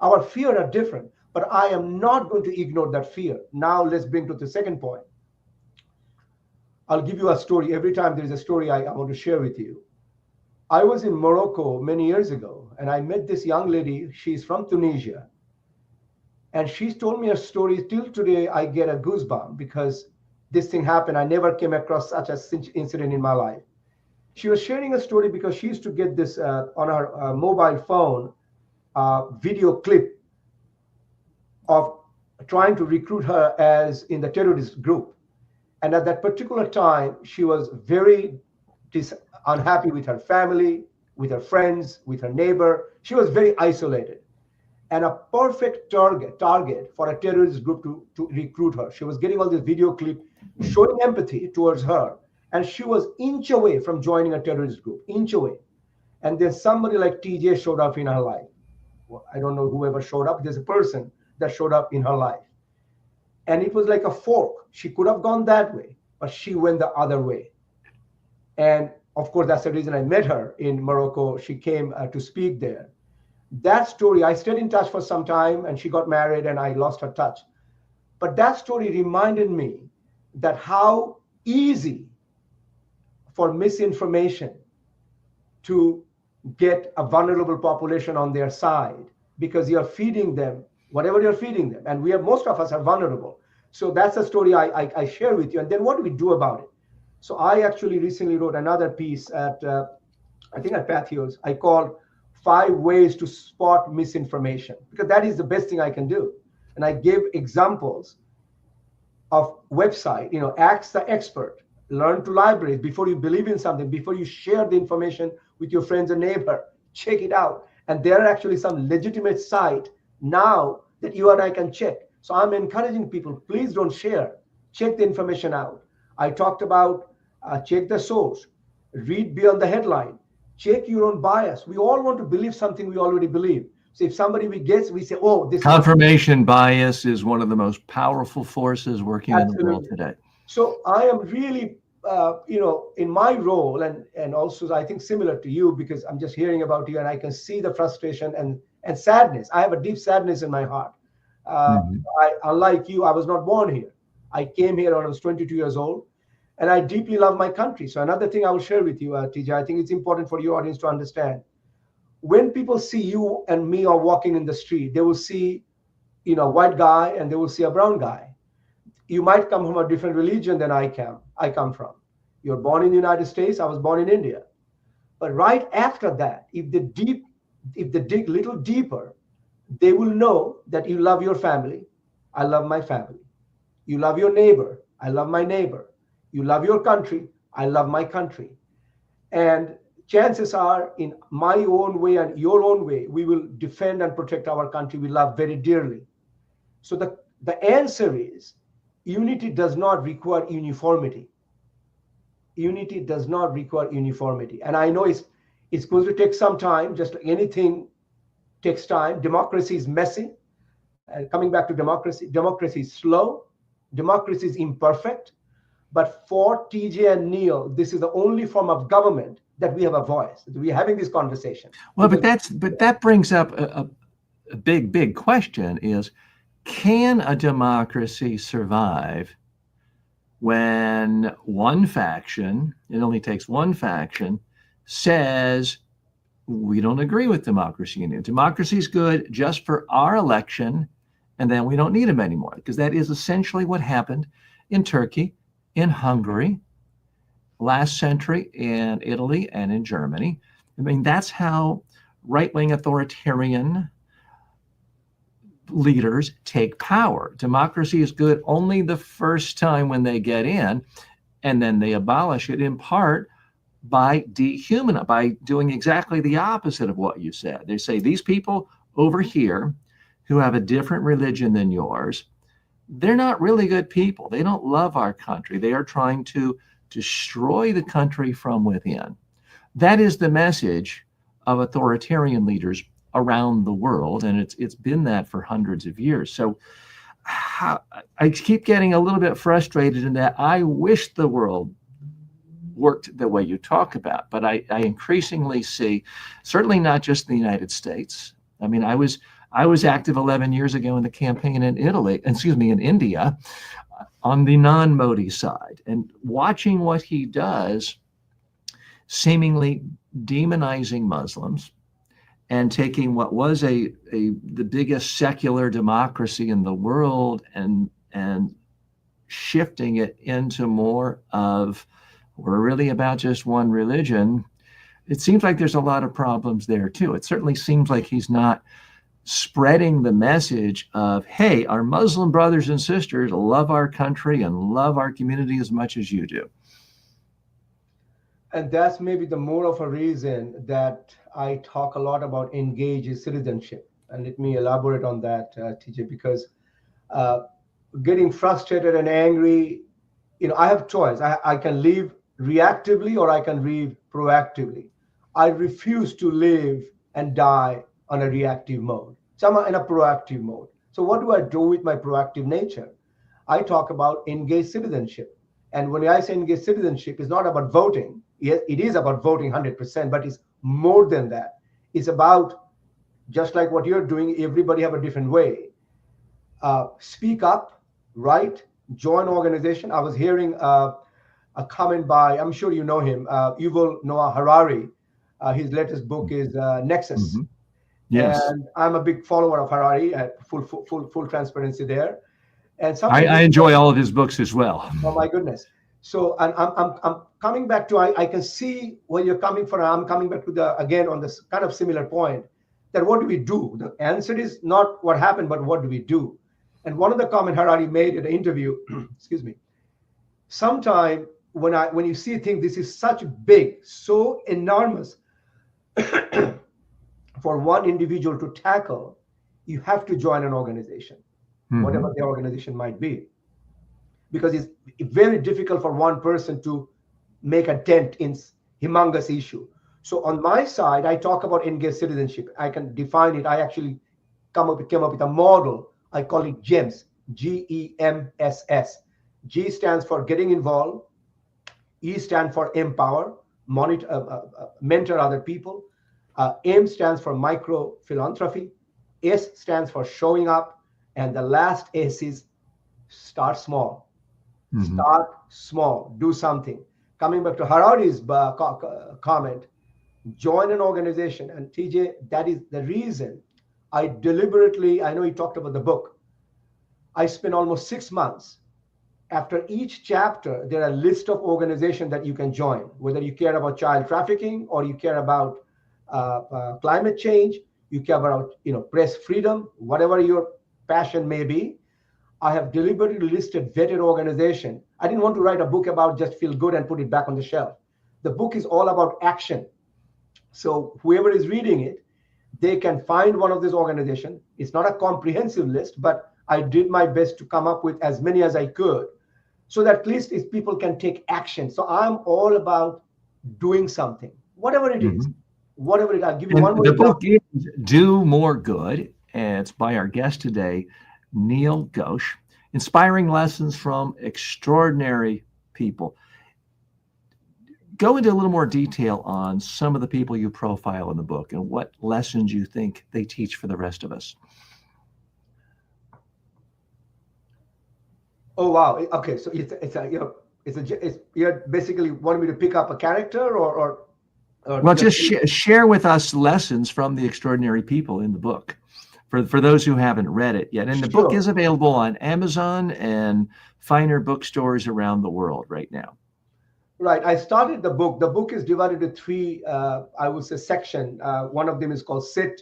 Our fear are different, but I am not going to ignore that fear. Now let's bring to the second point. I'll give you a story. Every time there is a story I want to share with you. I was in Morocco many years ago, and I met this young lady. She's from Tunisia. And she's told me a story. Till today, I get a goosebump because this thing happened. I never came across such an incident in my life. She was sharing a story because she used to get this on her mobile phone video clip of trying to recruit her as in the terrorist group. And at that particular time, she was very unhappy with her family, with her friends, with her neighbor. She was very isolated and a perfect target for a terrorist group to recruit her. She was getting all this video clip showing empathy towards her. And she was inch away from joining a terrorist group, inch away. And then somebody like TJ showed up in her life. Well, I don't know whoever showed up. There's a person that showed up in her life. And it was like a fork. She could have gone that way, but she went the other way. And of course, that's the reason I met her in Morocco. She came to speak there. That story, I stayed in touch for some time and she got married and I lost her touch. But that story reminded me that how easy for misinformation to get a vulnerable population on their side, because you're feeding them whatever you're feeding them. And most of us are vulnerable. So that's a story I share with you. And then what do we do about it? So I actually recently wrote another piece at, I think at Patheos, I called 5 ways to spot misinformation, because that is the best thing I can do. And I give examples of website, ask the expert, learn to libraries before you believe in something, before you share the information with your friends and neighbor, check it out. And there are actually some legitimate site now that you and I can check. So I'm encouraging people, please don't share, check the information out. I talked about check the source, read beyond the headline, check your own bias. We all want to believe something we already believe. So if somebody we guess, we say, oh, this Confirmation bias is one of the most powerful forces working in the world today. So I am really, in my role, and also I think similar to you, because I'm just hearing about you and I can see the frustration and sadness. I have a deep sadness in my heart. Unlike you, I was not born here. I came here when I was 22 years old, and I deeply love my country. So another thing I will share with you, TJ, I think it's important for your audience to understand. When people see you and me are walking in the street, they will see, a white guy and they will see a brown guy. You might come from a different religion than I come from. You're born in the United States. I was born in India. But right after that, if they dig a little deeper, they will know that you love your family. I love my family. You love your neighbor. I love my neighbor. You love your country. I love my country. And chances are, in my own way and your own way, we will defend and protect our country we love very dearly. So the answer is, unity does not require uniformity. Unity does not require uniformity. And I know it's going to take some time, just like anything takes time. Democracy is messy. Coming back to democracy is slow. Democracy is imperfect. But for TJ and Neil, this is the only form of government that we have a voice. We're having this conversation. Well, but that brings up a big question is, can a democracy survive when one faction, it only takes one faction, says we don't agree with democracy anymore. Democracy is good just for our election, and then we don't need them anymore, because that is essentially what happened in Turkey, in Hungary, last century, in Italy, and in Germany. I mean, that's how right-wing authoritarian leaders take power. Democracy is good only the first time when they get in, and then they abolish it in part by doing exactly the opposite of what you said. They say these people over here who have a different religion than yours, they're not really good people. They don't love our country. They are trying to destroy the country from within. That is the message of authoritarian leaders around the world, and it's been that for hundreds of years. So I keep getting a little bit frustrated in that I wish the world worked the way you talk about, but I increasingly see, certainly not just in the United States. I mean, I was active 11 years ago in the campaign in India, on the non-Modi side, and watching what he does, seemingly demonizing Muslims and taking what was the biggest secular democracy in the world and shifting it into more of, we're really about just one religion. It seems like there's a lot of problems there too. It certainly seems like he's not spreading the message of, hey, our Muslim brothers and sisters love our country and love our community as much as you do. And that's maybe the more of a reason that I talk a lot about engaged citizenship. And let me elaborate on that, TJ, because getting frustrated and angry, I have choice. I can live reactively or I can live proactively. I refuse to live and die on a reactive mode. So I'm in a proactive mode. So what do I do with my proactive nature? I talk about engaged citizenship. And when I say engaged citizenship, it's not about voting. Yes, it is about voting 100%, but it's more than that. It's about, just like what you're doing, everybody have a different way. Speak up, write, join organization. I was hearing a comment by, I'm sure you know him, Yuval Noah Harari. His latest book is Nexus. Mhm. Yes. And I'm a big follower of Harari. Full transparency there. And I enjoy all of his books as well. oh my goodness. So, and I'm coming back to, I can see where you're coming from. I'm coming back to again, on this kind of similar point, that what do we do? The answer is not what happened, but what do we do? And one of the comment Harari made in the interview, excuse me, sometime when you see things, this is such big, so enormous for one individual to tackle, you have to join an organization, whatever the organization might be, because it's very difficult for one person to make a dent in humongous issue. So on my side, I talk about engaged citizenship. I can define it. I actually came up with a model. I call it GEMS, GEMSS. G stands for getting involved. E stands for empower, monitor, mentor other people. M stands for micro philanthropy. S stands for showing up. And the last S is start small. Start small, do something. Coming back to Harari's comment, join an organization. And TJ, that is the reason I deliberately, I know he talked about the book. I spent almost 6 months. After each chapter, there are a list of organizations that you can join, whether you care about child trafficking or you care about climate change, you care about press freedom, whatever your passion may be. I have deliberately listed vetted organization. I didn't want to write a book about just feel good and put it back on the shelf. The book is all about action. So whoever is reading it, they can find one of these organizations. It's not a comprehensive list, but I did my best to come up with as many as I could, so that at least if people can take action. So I'm all about doing something, whatever it is. Whatever it is. I'll give you one more The example. book is Do More Good, and it's by our guest today, Neil Ghosh, Inspiring Lessons from Extraordinary People. Go into a little more detail on some of the people you profile in the book and what lessons you think they teach for the rest of us. Oh wow! Okay, so you're basically wanting me to pick up a character or well, just share with us lessons from the extraordinary people in the book, for those who haven't read it yet. And the book is available on Amazon and finer bookstores around the world right now. Right. I started the book. The book is divided into three, I would say, sections. One of them is called Sit,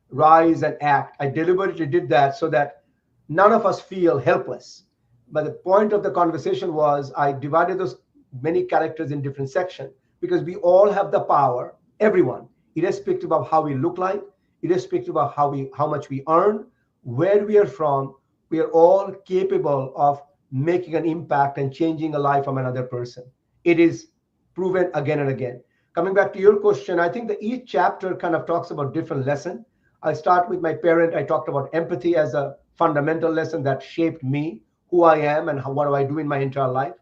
Rise, and Act. I deliberately did that so that none of us feel helpless. But the point of the conversation was I divided those many characters in different sections because we all have the power, everyone, irrespective of how we look like, irrespective of how much we earn, where we are from, we are all capable of making an impact and changing a life of another person. It is proven again and again. Coming back to your question, I think that each chapter kind of talks about different lesson. I start with my parent. I talked about empathy as a fundamental lesson that shaped me, who I am, and what do I do in my entire life.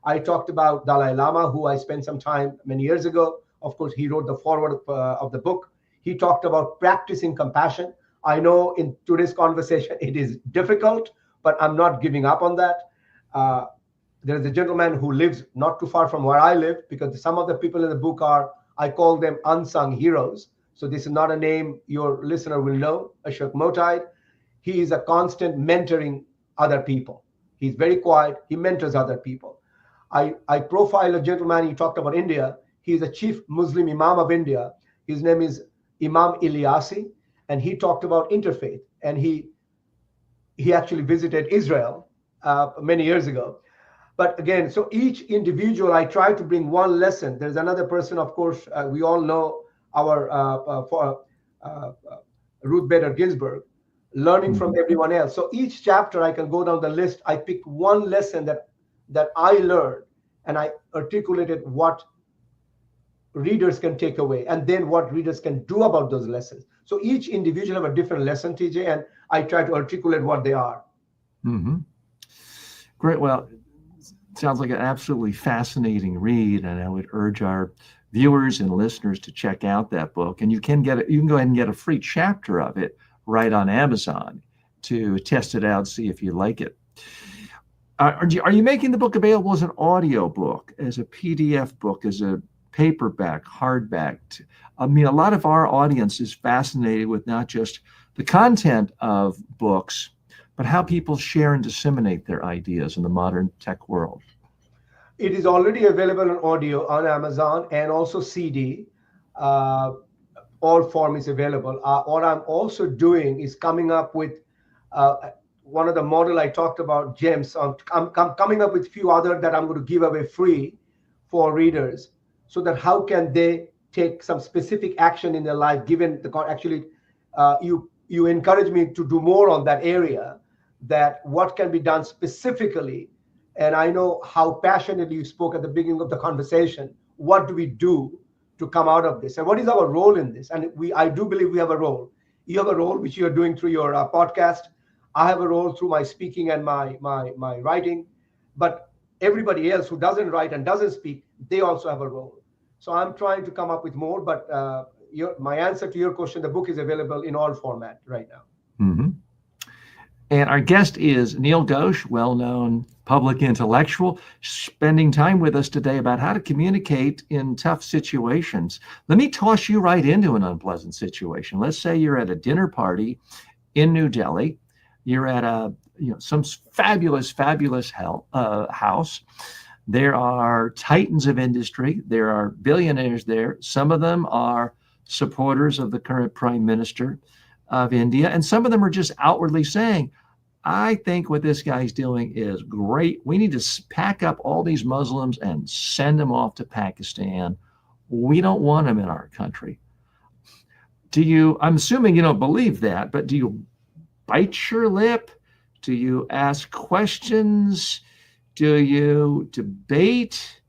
I talked about Dalai Lama, who I spent some time many years ago. Of course, he wrote the foreword of the book. He talked about practicing compassion. I know in today's conversation, it is difficult, but I'm not giving up on that. There is a gentleman who lives not too far from where I live, because some of the people in the book I call them unsung heroes. So this is not a name your listener will know, Ashok Motaid. He is a constant mentoring other people. He's very quiet. He mentors other people. I profile a gentleman. He talked about India. He's a chief Muslim Imam of India. His name is Imam Ilyasi, and he talked about interfaith. And he actually visited Israel many years ago. But again, so each individual, I try to bring one lesson. There's another person, of course, we all know our Ruth Bader Ginsburg, learning from everyone else. So each chapter, I can go down the list. I picked one lesson that I learned, and I articulated what readers can take away, and then what readers can do about those lessons. So each individual have a different lesson, TJ, and I try to articulate what they are. Great. Well, sounds like an absolutely fascinating read, and I would urge our viewers and listeners to check out that book. And you can go ahead and get a free chapter of it right on Amazon to test it out, see if you like it. Are you making the book available as an audio book, as a PDF book, as a paperback, hardback. I mean, a lot of our audience is fascinated with not just the content of books, but how people share and disseminate their ideas in the modern tech world. It is already available on audio on Amazon and also CD. All form is available. What I'm also doing is coming up with one of the model I talked about, gems. I'm coming up with a few other that I'm going to give away free for readers, so that how can they take some specific action in their life, given the actually you encourage me to do more on that area, that what can be done specifically. And I know how passionately you spoke at the beginning of the conversation. What do we do to come out of this, and what is our role in this? And I do believe we have a role. You have a role which you are doing through your podcast. I have a role through my speaking and my writing, but everybody else who doesn't write and doesn't speak, they also have a role. So I'm trying to come up with more, but my answer to your question, the book is available in all format right now. Mm-hmm. And our guest is Neil Ghosh, well-known public intellectual, spending time with us today about how to communicate in tough situations. Let me toss you right into an unpleasant situation. Let's say you're at a dinner party in New Delhi. You're at some fabulous house. There are titans of industry. There are billionaires there. Some of them are supporters of the current prime minister of India, and some of them are just outwardly saying, I think what this guy's doing is great. We need to pack up all these Muslims and send them off to Pakistan. We don't want them in our country. I'm assuming you don't believe that, but do you bite your lip? Do you ask questions? Do you debate?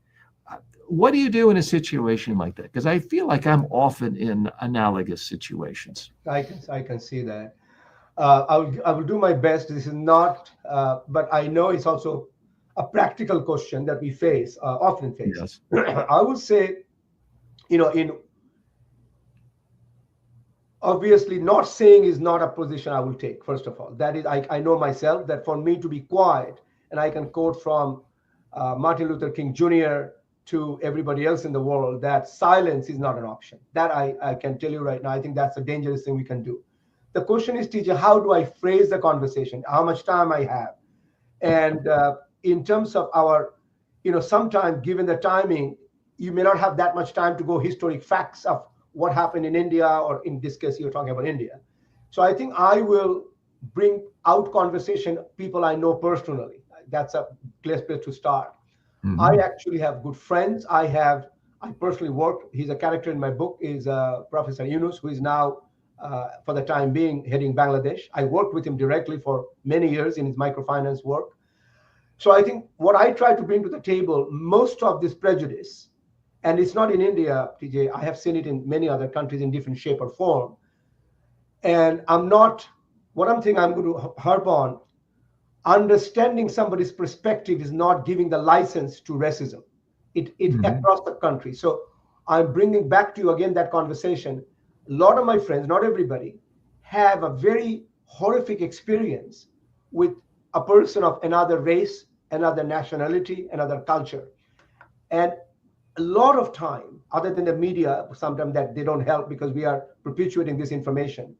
What do you do in a situation like that? Because I feel like I'm often in analogous situations. I can see that. I will do my best. This is not, but I know it's also a practical question that we often face. Yes. I would say, obviously, not saying is not a position I will take. First of all, that is, I know myself that for me to be quiet, and I can quote from Martin Luther King Jr. to everybody else in the world, that silence is not an option. That I can tell you right now. I think that's a dangerous thing we can do. The question is, teacher, how do I phrase the conversation? How much time I have? And in terms of our, sometimes given the timing, you may not have that much time to go historic facts of what happened in India, or in this case, you're talking about India. So I think I will bring out conversation people I know personally. That's a place to start. Mm-hmm. I actually have good friends. I personally worked. He's a character in my book, is Professor Yunus, who is now, for the time being, heading Bangladesh. I worked with him directly for many years in his microfinance work. So I think what I try to bring to the table, most of this prejudice, and it's not in India, TJ, I have seen it in many other countries in different shape or form. And I'm going to harp on, understanding somebody's perspective is not giving the license to racism. It mm-hmm. across the country. So I'm bringing back to you again that conversation. A lot of my friends, not everybody, have a very horrific experience with a person of another race, another nationality, another culture. And a lot of time, other than the media, sometimes that they don't help because we are perpetuating this information,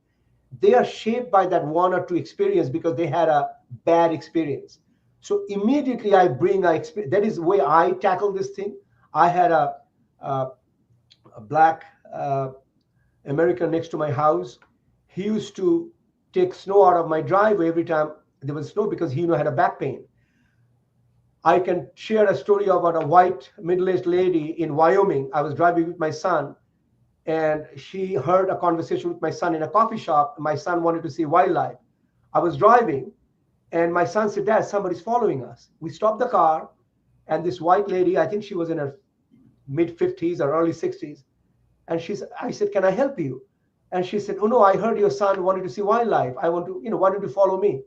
they are shaped by that one or two experience because they had a bad experience. So immediately I bring that is the way I tackle this thing. I had a black American next to my house. He used to take snow out of my driveway every time there was snow because he had a back pain. I can share a story about a white middle-aged lady in Wyoming. I was driving with my son, and she heard a conversation with my son in a coffee shop. My son wanted to see wildlife. I was driving, and my son said, Dad, somebody's following us. We stopped the car, and this white lady, I think she was in her mid-50s or early 60s, and I said, can I help you? And she said, oh no, I heard your son wanted to see wildlife. I want to, why don't you follow me?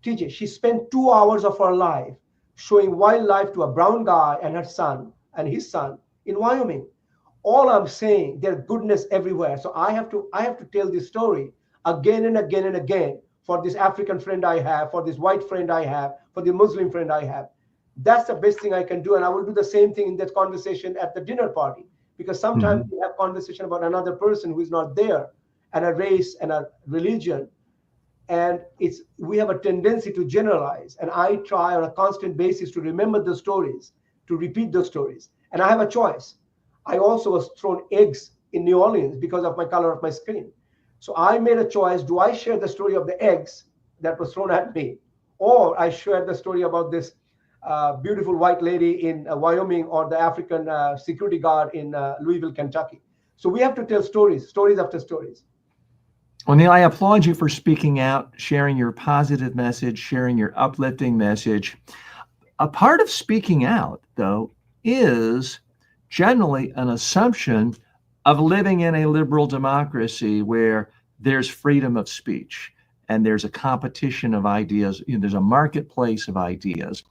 TJ, she spent 2 hours of her life showing wildlife to a brown guy and her son and his son in Wyoming. All I'm saying, there's goodness everywhere. So I have to tell this story again and again and again for this African friend I have, for this white friend I have, for the Muslim friend I have. That's the best thing I can do. And I will do the same thing in that conversation at the dinner party. because sometimes we have conversation about another person who is not there, and a race and a religion, and we have a tendency to generalize. And I try on a constant basis to remember the stories, to repeat those stories. And I have a choice. I also was thrown eggs in New Orleans because of my color of my skin. So I made a choice. Do I share the story of the eggs that was thrown at me, or I share the story about this beautiful white lady in Wyoming, or the African security guard in Louisville, Kentucky? So we have to tell stories after stories. Well, Neil, I applaud you for speaking out, sharing your positive message, sharing your uplifting message. A part of speaking out, though, is generally an assumption of living in a liberal democracy where there's freedom of speech and there's a competition of ideas. There's a marketplace of ideas.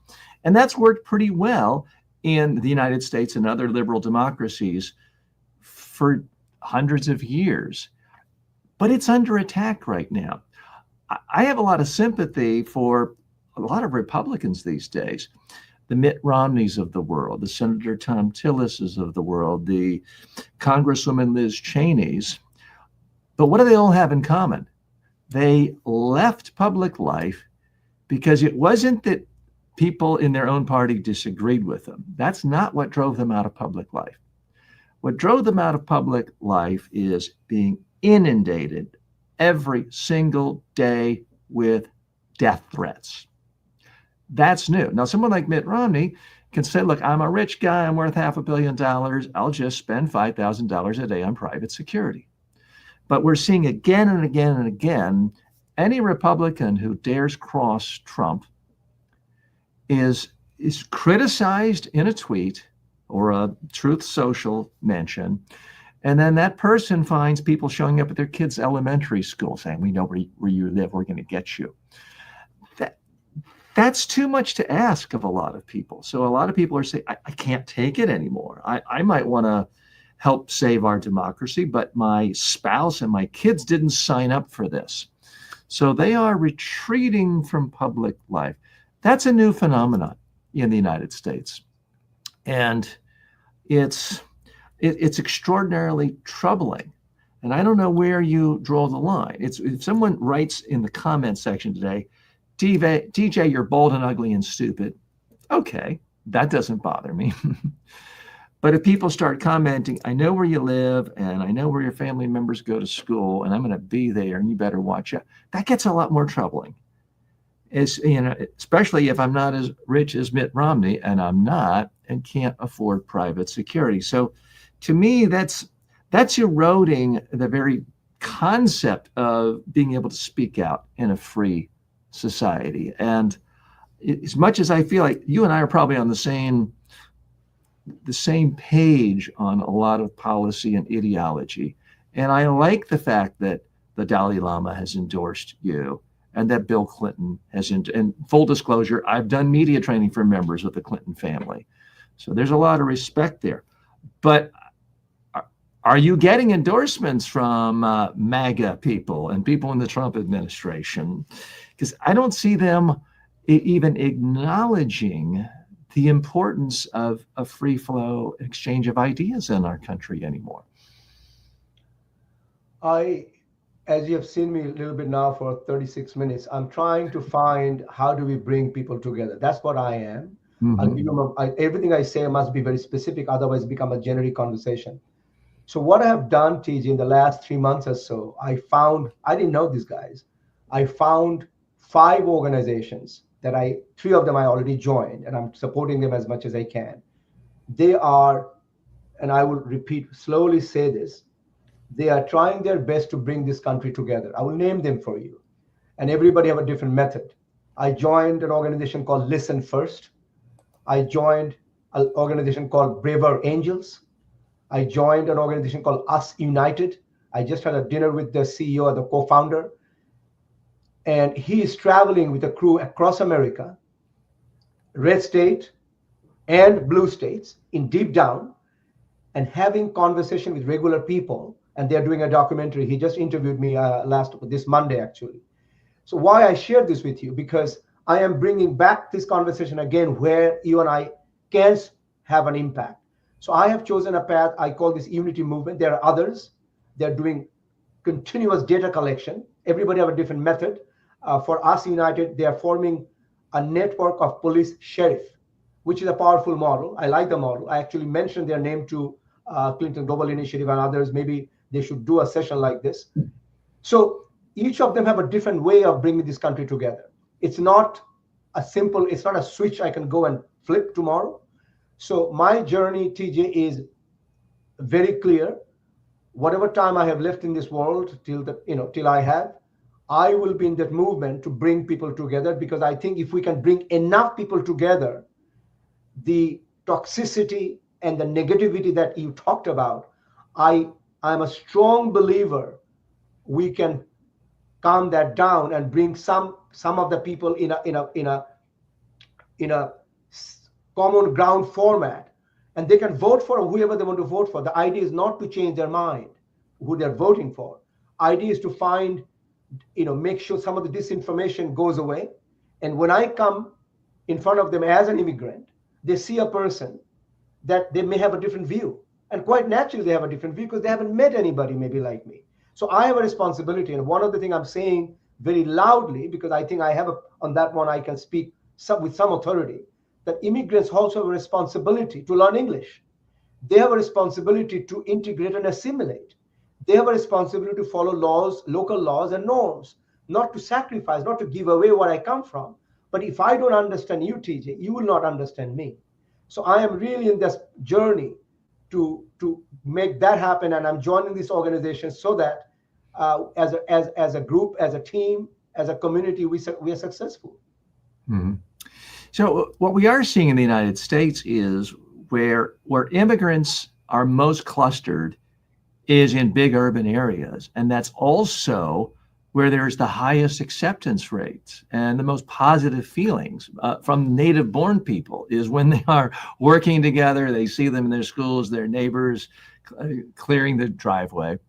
And that's worked pretty well in the United States and other liberal democracies for hundreds of years. But it's under attack right now. I have a lot of sympathy for a lot of Republicans these days, the Mitt Romneys of the world, the Senator Tom Tillises of the world, the Congresswoman Liz Cheneys. But what do they all have in common? They left public life because it wasn't that people in their own party disagreed with them. That's not what drove them out of public life. What drove them out of public life is being inundated every single day with death threats. That's new. Now, someone like Mitt Romney can say, look, I'm a rich guy. I'm worth $500 million. I'll just spend $5,000 a day on private security. But we're seeing again and again and again, any Republican who dares cross Trump is criticized in a tweet or a Truth Social mention. And then that person finds people showing up at their kids' elementary school saying, we know where you live, we're going to get you. That's too much to ask of a lot of people. So a lot of people are saying, I can't take it anymore. I might want to help save our democracy, but my spouse and my kids didn't sign up for this. So they are retreating from public life. That's a new phenomenon in the United States. And it's extraordinarily troubling. And I don't know where you draw the line. If someone writes in the comment section today, DJ, you're bold and ugly and stupid. Okay, that doesn't bother me. But if people start commenting, I know where you live and I know where your family members go to school and I'm going to be there and you better watch out, that gets a lot more troubling. Especially if I'm not as rich as Mitt Romney, and I'm not, and can't afford private security. So to me, that's eroding the very concept of being able to speak out in a free society. And as much as I feel like you and I are probably on the same page on a lot of policy and ideology, and I like the fact that the Dalai Lama has endorsed you and that Bill Clinton has, and full disclosure, I've done media training for members of the Clinton family. So there's a lot of respect there. But are you getting endorsements from MAGA people and people in the Trump administration? Because I don't see them even acknowledging the importance of a free flow exchange of ideas in our country anymore. As you have seen me a little bit now for 36 minutes, I'm trying to find how do we bring people together. That's what I am. Mm-hmm. Everything I say must be very specific, otherwise become a generic conversation. So what I have done, TJ, in the last 3 months or so, I didn't know these guys. I found 5 organizations that 3 of them I already joined, and I'm supporting them as much as I can. They are, and I will slowly say this, they are trying their best to bring this country together. I will name them for you. And everybody have a different method. I joined an organization called Listen First. I joined an organization called Braver Angels. I joined an organization called Us United. I just had a dinner with the CEO and the co-founder. And he is traveling with a crew across America, red state and blue states, in deep down, and having conversation with regular people. And they're doing a documentary. He just interviewed me this Monday, actually. So why I share this with you? Because I am bringing back this conversation again where you and I can have an impact. So I have chosen a path. I call this unity movement. There are others. They're doing continuous data collection. Everybody have a different method. For us, United, they are forming a network of police sheriff, which is a powerful model. I like the model. I actually mentioned their name to Clinton Global Initiative and others. Maybe they should do a session like this. So each of them have a different way of bringing this country together. It's not a switch I can go and flip tomorrow. So my journey, TJ, is very clear. Whatever time I have left in this world till I will be in that movement to bring people together, because I think if we can bring enough people together, the toxicity and the negativity that you talked about, I'm a strong believer we can calm that down and bring some of the people in a common ground format, and they can vote for whoever they want to vote for. The idea is not to change their mind who they're voting for. Idea is to find, make sure some of the disinformation goes away. And when I come in front of them as an immigrant, they see a person that they may have a different view, and quite naturally they have a different view because they haven't met anybody maybe like me. So I have a responsibility, and one of the things I'm saying very loudly, because I think I have on that one I can speak with some authority, that immigrants also have a responsibility to learn English. They have a responsibility to integrate and assimilate. They have a responsibility to follow laws, local laws and norms, not to sacrifice, not to give away where I come from. But if I don't understand you, TJ, you will not understand me. So I am really in this journey to make that happen, and I'm joining this organization so that as a group, as a team, as a community, we are successful. Mm-hmm. So what we are seeing in the United States is where immigrants are most clustered is in big urban areas. And that's also where there's the highest acceptance rates and the most positive feelings from native born people, is when they are working together, they see them in their schools, their neighbors clearing the driveway.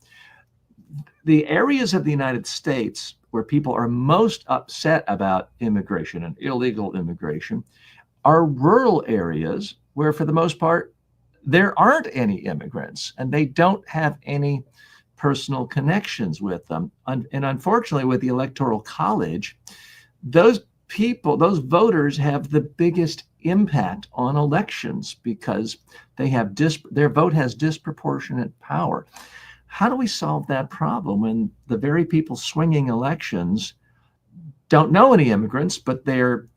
The areas of the United States where people are most upset about immigration and illegal immigration are rural areas where, for the most part, there aren't any immigrants and they don't have any personal connections with them. And unfortunately, with the Electoral College, those voters have the biggest impact on elections because they have their vote has disproportionate power. How do we solve that problem when the very people swinging elections don't know any immigrants, but they're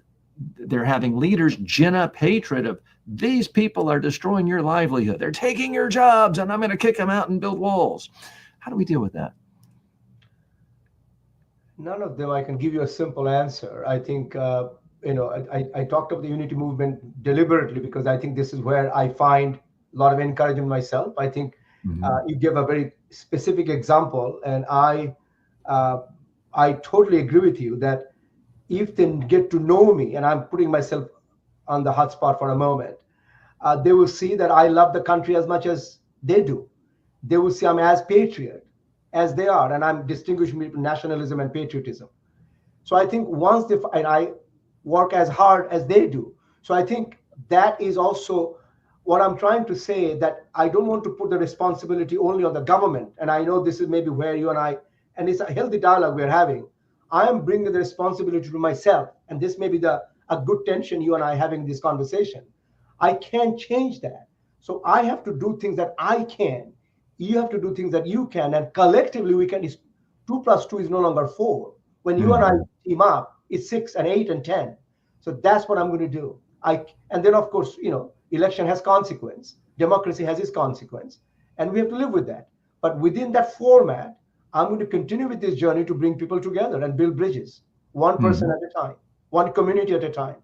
having leaders gin up hatred of, these people are destroying your livelihood, they're taking your jobs, and I'm going to kick them out and build walls? How do we deal with that? None of them I can give you a simple answer. I think, I talked about the unity movement deliberately because I think this is where I find a lot of encouragement myself. I think you gave a very specific example, and I totally agree with you that if they get to know me, and I'm putting myself on the hot spot for a moment, they will see that I love the country as much as they do. They will see I'm as patriot as they are, and I'm distinguishing between nationalism and patriotism. So I think and I work as hard as they do. So I think that is also what I'm trying to say, that I don't want to put the responsibility only on the government. And I know this is maybe where you and it's a healthy dialogue we're having. I am bringing the responsibility to myself. And this may be a good tension you and I having this conversation. I can't change that. So I have to do things that I can. You have to do things that you can. And collectively we can, 2 + 2 is no longer 4. When you and I team up, it's 6 and 8 and 10. So that's what I'm going to do. And then of course, election has consequence. Democracy has its consequence. And we have to live with that. But within that format, I'm going to continue with this journey to bring people together and build bridges, one person at a time, one community at a time.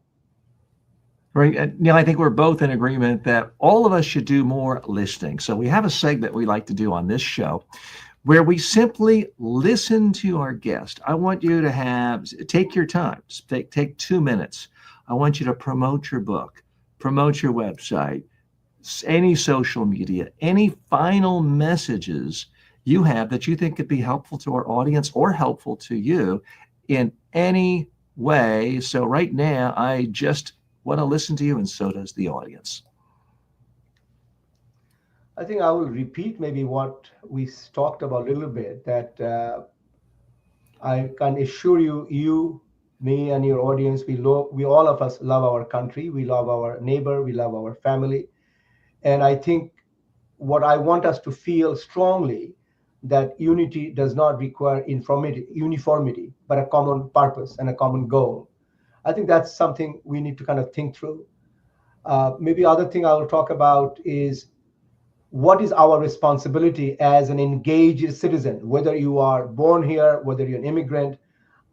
Right. Neil, I think we're both in agreement that all of us should do more listening. So we have a segment we like to do on this show where we simply listen to our guest. I want you to take your time, take 2 minutes. I want you to promote your book, promote your website, any social media, any final messages you have that you think could be helpful to our audience or helpful to you in any way. So right now, I just want to listen to you, and so does the audience. I think I will repeat maybe what we talked about a little bit, that I can assure you, me, and your audience, we all of us love our country, we love our neighbor, we love our family. And I think what I want us to feel strongly, that unity does not require uniformity, but a common purpose and a common goal. I think that's something we need to kind of think through. Maybe other thing I will talk about is what is our responsibility as an engaged citizen, whether you are born here, whether you're an immigrant.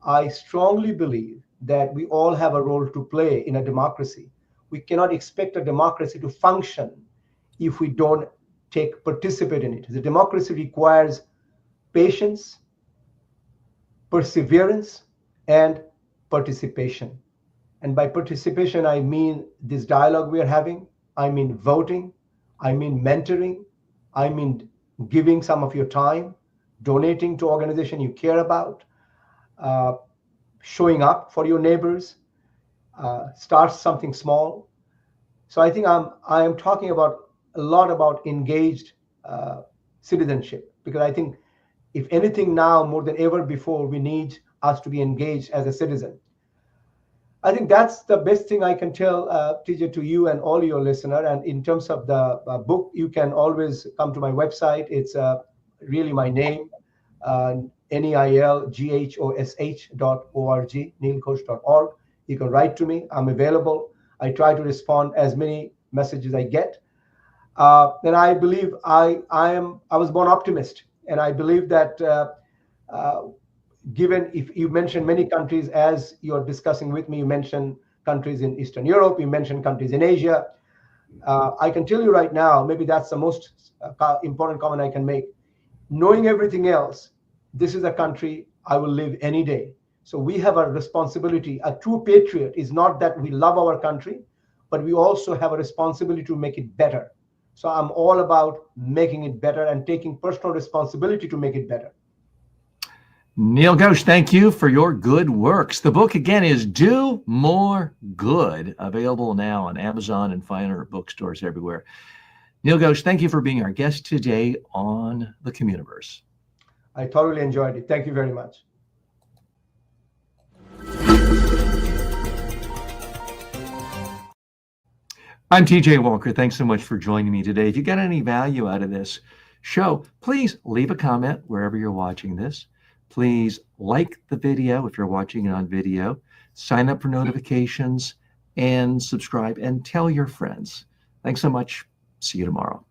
I strongly believe that we all have a role to play in a democracy. We cannot expect a democracy to function if we don't participate in it. The democracy requires patience, perseverance, and participation. And by participation, I mean this dialogue we are having, I mean voting, I mean mentoring, I mean giving some of your time, donating to organization you care about, showing up for your neighbors, start something small. So I think I am talking about a lot about engaged citizenship, because I think if anything now more than ever before, we need us to be engaged as a citizen. I think that's the best thing I can tell, TJ, to you and all your listener. And in terms of the book, you can always come to my website. It's really my name, neilghosh.org, neilghosh.org. You can write to me. I'm available. I try to respond as many messages I get. And I believe I was born optimist, and I believe that given, if you mentioned many countries as you're discussing with me, you mentioned countries in Eastern Europe, you mentioned countries in Asia. I can tell you right now, maybe that's the most important comment I can make. Knowing everything else, this is a country I will live any day. So we have a responsibility. A true patriot is not that we love our country, but we also have a responsibility to make it better. So I'm all about making it better and taking personal responsibility to make it better. Neil Ghosh, thank you for your good works. The book, again, is Do More Good, available now on Amazon and finer bookstores everywhere. Neil Ghosh, thank you for being our guest today on the COMMUNIVERSE. I thoroughly enjoyed it. Thank you very much. I'm TJ Walker. Thanks so much for joining me today. If you got any value out of this show, please leave a comment wherever you're watching this. Please like the video if you're watching it on video, sign up for notifications, and subscribe, and tell your friends. Thanks so much. See you tomorrow.